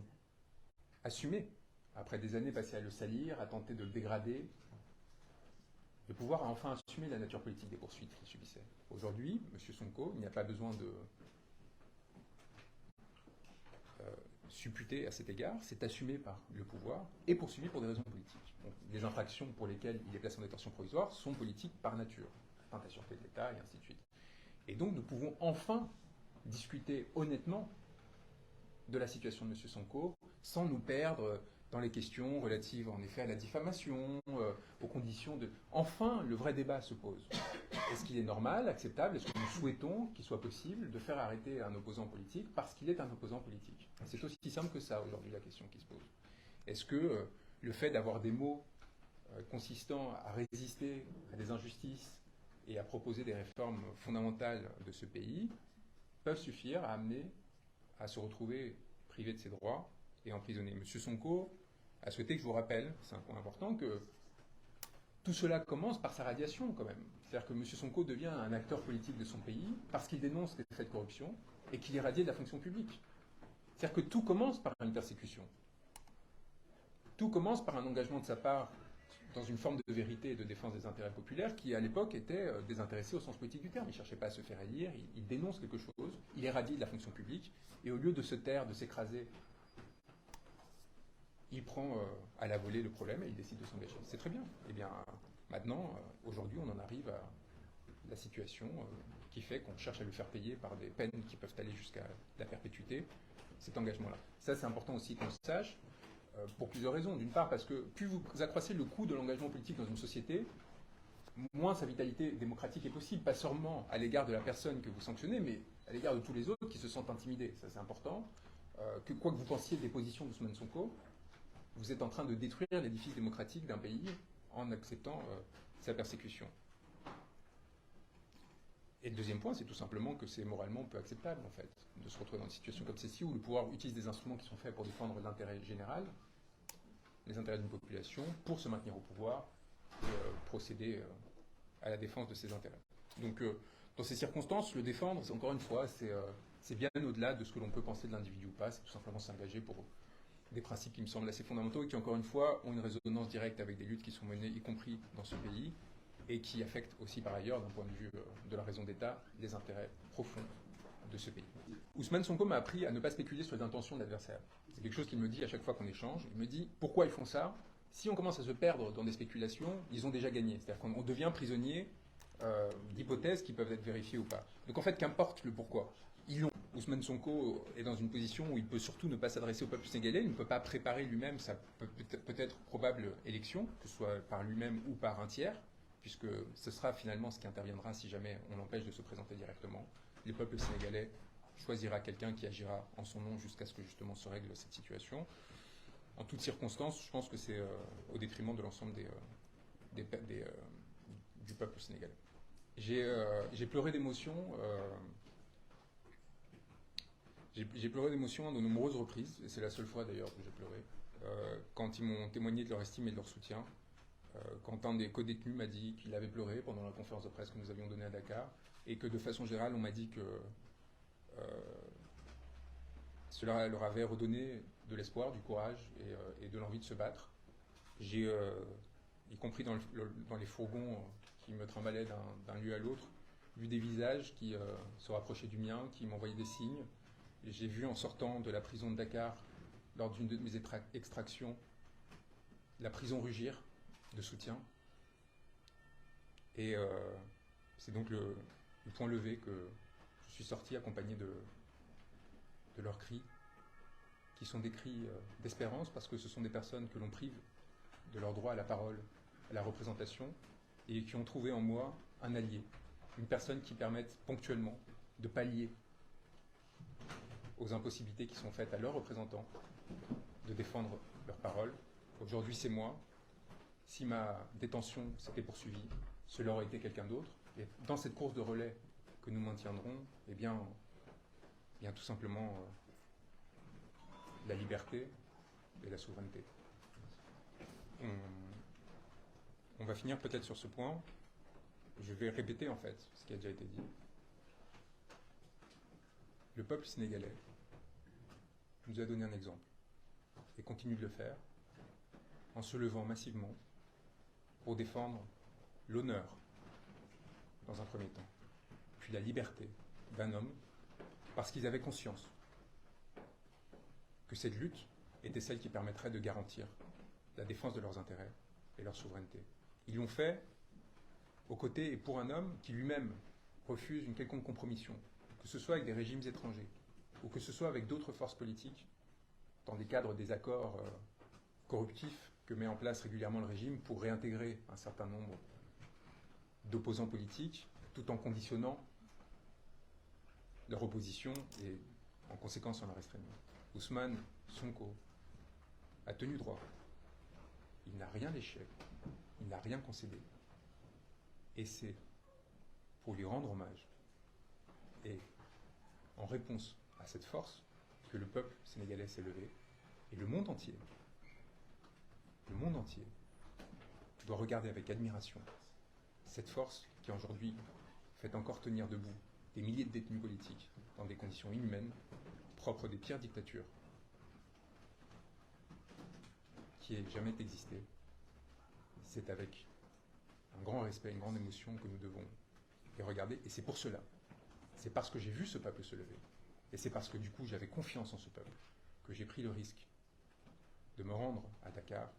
assumée, après des années passées à le salir, à tenter de le dégrader. Le pouvoir a enfin assumé la nature politique des poursuites qu'il subissait. Aujourd'hui, M. Sonko, il n'y a pas besoin de supputer à cet égard, c'est assumé par le pouvoir et poursuivi pour des raisons politiques. Donc, les infractions pour lesquelles il est placé en détention provisoire sont politiques par nature, atteinte à la sûreté de l'État et ainsi de suite. Et donc nous pouvons enfin discuter honnêtement de la situation de M. Sonko sans nous perdre dans les questions relatives en effet à la diffamation, aux conditions de... Enfin, le vrai débat se pose. Est-ce qu'il est normal, acceptable, est-ce que nous souhaitons qu'il soit possible de faire arrêter un opposant politique parce qu'il est un opposant politique? C'est aussi simple que ça aujourd'hui la question qui se pose. Est-ce que le fait d'avoir des mots consistant à résister à des injustices et à proposer des réformes fondamentales de ce pays peuvent suffire à amener à se retrouver privé de ses droits et emprisonné? M. Sonko a souhaité que je vous rappelle, c'est un point important, que tout cela commence par sa radiation quand même. C'est-à-dire que M. Sonko devient un acteur politique de son pays parce qu'il dénonce les faits de corruption et qu'il est radié de la fonction publique. C'est-à-dire que tout commence par une persécution. Tout commence par un engagement de sa part dans une forme de vérité et de défense des intérêts populaires qui, à l'époque, était désintéressé au sens politique du terme. Il ne cherchait pas à se faire élire, il dénonce quelque chose, il est radié de la fonction publique, et au lieu de se taire, de s'écraser, il prend à la volée le problème et il décide de s'engager. C'est très bien. Eh bien, maintenant, aujourd'hui, on en arrive à la situation qui fait qu'on cherche à lui faire payer par des peines qui peuvent aller jusqu'à la perpétuité, cet engagement-là. Ça, c'est important aussi qu'on le sache, pour plusieurs raisons. D'une part, parce que plus vous accroissez le coût de l'engagement politique dans une société, moins sa vitalité démocratique est possible, pas seulement à l'égard de la personne que vous sanctionnez, mais à l'égard de tous les autres qui se sentent intimidés. Ça, c'est important. Que quoi que vous pensiez des positions d'Ousmane Sonko, vous êtes en train de détruire l'édifice démocratique d'un pays en acceptant sa persécution. Et le deuxième point, c'est tout simplement que c'est moralement peu acceptable, en fait, de se retrouver dans une situation comme celle-ci où le pouvoir utilise des instruments qui sont faits pour défendre l'intérêt général, les intérêts d'une population, pour se maintenir au pouvoir et procéder à la défense de ses intérêts. Donc, dans ces circonstances, le défendre, encore une fois, c'est bien au-delà de ce que l'on peut penser de l'individu ou pas, c'est tout simplement s'engager pour des principes qui me semblent assez fondamentaux et qui, encore une fois, ont une résonance directe avec des luttes qui sont menées, y compris dans ce pays, et qui affectent aussi par ailleurs, d'un point de vue de la raison d'État, les intérêts profonds de ce pays. Ousmane Sonko m'a appris à ne pas spéculer sur les intentions de l'adversaire. C'est quelque chose qu'il me dit à chaque fois qu'on échange. Il me dit pourquoi ils font ça. Si on commence à se perdre dans des spéculations, ils ont déjà gagné. C'est-à-dire qu'on devient prisonnier d'hypothèses qui peuvent être vérifiées ou pas. Donc en fait, qu'importe le pourquoi. Ils l'ont. Ousmane Sonko est dans une position où il peut surtout ne pas s'adresser au peuple sénégalais. Il ne peut pas préparer lui-même sa peut-être probable élection, que ce soit par lui-même ou par un tiers, puisque ce sera finalement ce qui interviendra si jamais on l'empêche de se présenter directement. Le peuple sénégalais choisira quelqu'un qui agira en son nom jusqu'à ce que justement se règle cette situation. En toutes circonstances, je pense que c'est au détriment de l'ensemble du peuple sénégalais. J'ai pleuré d'émotion. J'ai pleuré d'émotion de nombreuses reprises, et c'est la seule fois d'ailleurs que j'ai pleuré, quand ils m'ont témoigné de leur estime et de leur soutien. Quand un des co-détenus m'a dit qu'il avait pleuré pendant la conférence de presse que nous avions donnée à Dakar, et que de façon générale, on m'a dit que cela leur avait redonné de l'espoir, du courage et de l'envie de se battre. J'ai, y compris dans les fourgons qui me trimbalaient d'un lieu à l'autre, vu des visages qui se rapprochaient du mien, qui m'envoyaient des signes. Et j'ai vu en sortant de la prison de Dakar, lors d'une de mes extractions, la prison rugir de soutien. Et c'est donc le point levé que je suis sorti accompagné de leurs cris qui sont des cris d'espérance, parce que ce sont des personnes que l'on prive de leur droit à la parole, à la représentation, et qui ont trouvé en moi un allié, une personne qui permette ponctuellement de pallier aux impossibilités qui sont faites à leurs représentants de défendre leurs paroles. Aujourd'hui, c'est moi. Si ma détention s'était poursuivie, cela aurait été quelqu'un d'autre. Et dans cette course de relais que nous maintiendrons, eh bien tout simplement la liberté et la souveraineté. On va finir peut-être sur ce point. Je vais répéter en fait ce qui a déjà été dit. Le peuple sénégalais nous a donné un exemple et continue de le faire en se levant massivement pour défendre l'honneur dans un premier temps, puis la liberté d'un homme, parce qu'ils avaient conscience que cette lutte était celle qui permettrait de garantir la défense de leurs intérêts et leur souveraineté. Ils l'ont fait aux côtés et pour un homme qui lui-même refuse une quelconque compromission, que ce soit avec des régimes étrangers ou que ce soit avec d'autres forces politiques, dans des cadres des accords corruptifs que met en place régulièrement le régime pour réintégrer un certain nombre d'opposants politiques, tout en conditionnant leur opposition et en conséquence en leur restreignant. Ousmane Sonko a tenu droit. Il n'a rien léché, il n'a rien concédé. Et c'est pour lui rendre hommage et en réponse à cette force que le peuple sénégalais s'est levé et le monde entier doit regarder avec admiration cette force qui aujourd'hui fait encore tenir debout des milliers de détenus politiques dans des conditions inhumaines, propres des pires dictatures qui aient jamais existé. C'est avec un grand respect, une grande émotion que nous devons les regarder. Et c'est pour cela, c'est parce que j'ai vu ce peuple se lever, et c'est parce que du coup j'avais confiance en ce peuple, que j'ai pris le risque de me rendre à Dakar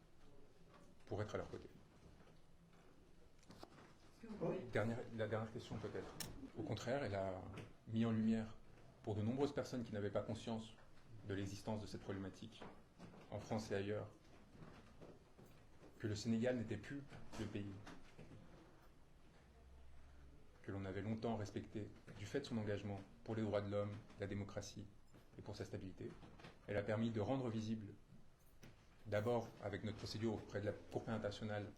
pour être à leur côté. La dernière question peut-être. Au contraire, elle a mis en lumière pour de nombreuses personnes qui n'avaient pas conscience de l'existence de cette problématique, en France et ailleurs, que le Sénégal n'était plus le pays que l'on avait longtemps respecté du fait de son engagement pour les droits de l'homme, la démocratie et pour sa stabilité. Elle a permis de rendre visible, d'abord avec notre procédure auprès de la Cour pénale internationale,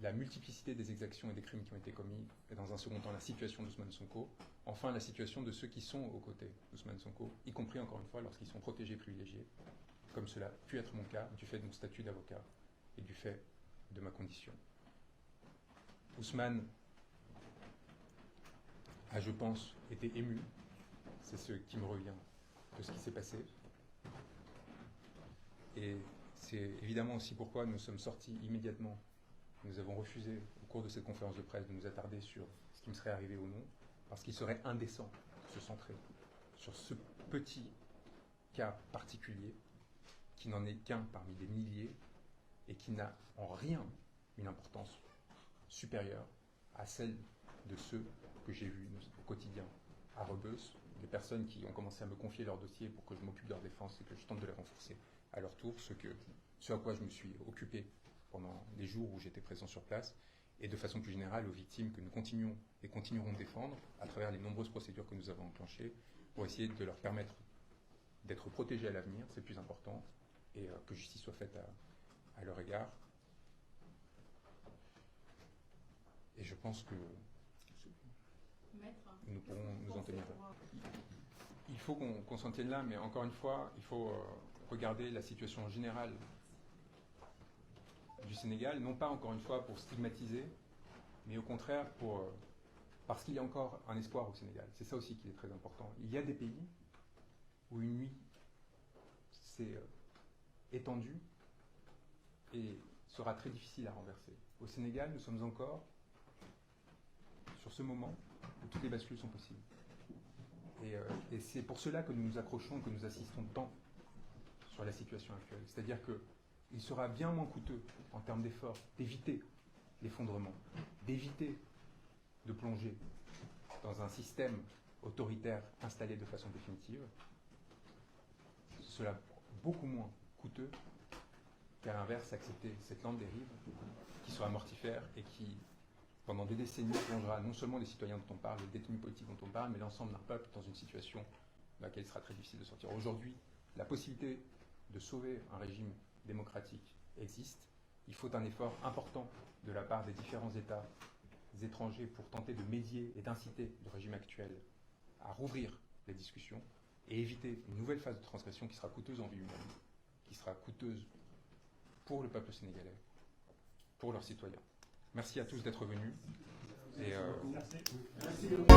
la multiplicité des exactions et des crimes qui ont été commis, et dans un second temps la situation d'Ousmane Sonko, enfin la situation de ceux qui sont aux côtés d'Ousmane Sonko, y compris encore une fois lorsqu'ils sont protégés, privilégiés, comme cela a pu être mon cas du fait de mon statut d'avocat et du fait de ma condition. Ousmane a, je pense, été ému, c'est ce qui me revient de ce qui s'est passé, et c'est évidemment aussi pourquoi nous sommes sortis immédiatement. Nous avons refusé, au cours de cette conférence de presse, de nous attarder sur ce qui me serait arrivé ou non, parce qu'il serait indécent de se centrer sur ce petit cas particulier, qui n'en est qu'un parmi des milliers, et qui n'a en rien une importance supérieure à celle de ceux que j'ai vus au quotidien à Rebeuss, des personnes qui ont commencé à me confier leur dossier pour que je m'occupe de leur défense et que je tente de les renforcer à leur tour, ce à quoi je me suis occupé pendant les jours où j'étais présent sur place, et de façon plus générale aux victimes que nous continuons et continuerons de défendre à travers les nombreuses procédures que nous avons enclenchées pour essayer de leur permettre d'être protégés à l'avenir, c'est le plus important, et que justice soit faite à leur égard. Et je pense que nous pourrons nous en tenir là. Il faut qu'on s'en tienne là, mais encore une fois, il faut regarder la situation générale du Sénégal, non pas encore une fois pour stigmatiser, mais au contraire parce qu'il y a encore un espoir au Sénégal. C'est ça aussi qui est très important. Il y a des pays où une nuit s'est étendue et sera très difficile à renverser. Au Sénégal, nous sommes encore sur ce moment où toutes les bascules sont possibles. Et c'est pour cela que nous nous accrochons, que nous assistons tant sur la situation actuelle. C'est-à-dire qu'il sera bien moins coûteux en termes d'efforts d'éviter l'effondrement, d'éviter de plonger dans un système autoritaire installé de façon définitive. Cela beaucoup moins coûteux qu'à l'inverse accepter cette lente dérive qui sera mortifère et qui, pendant des décennies, plongera non seulement les citoyens dont on parle, les détenus politiques dont on parle, mais l'ensemble d'un peuple dans une situation dans laquelle il sera très difficile de sortir. Aujourd'hui, la possibilité de sauver un régime démocratique existe. Il faut un effort important de la part des différents États étrangers pour tenter de médier et d'inciter le régime actuel à rouvrir les discussions et éviter une nouvelle phase de transgression qui sera coûteuse en vie humaine, qui sera coûteuse pour le peuple sénégalais, pour leurs citoyens. Merci à tous d'être venus. Et Merci beaucoup.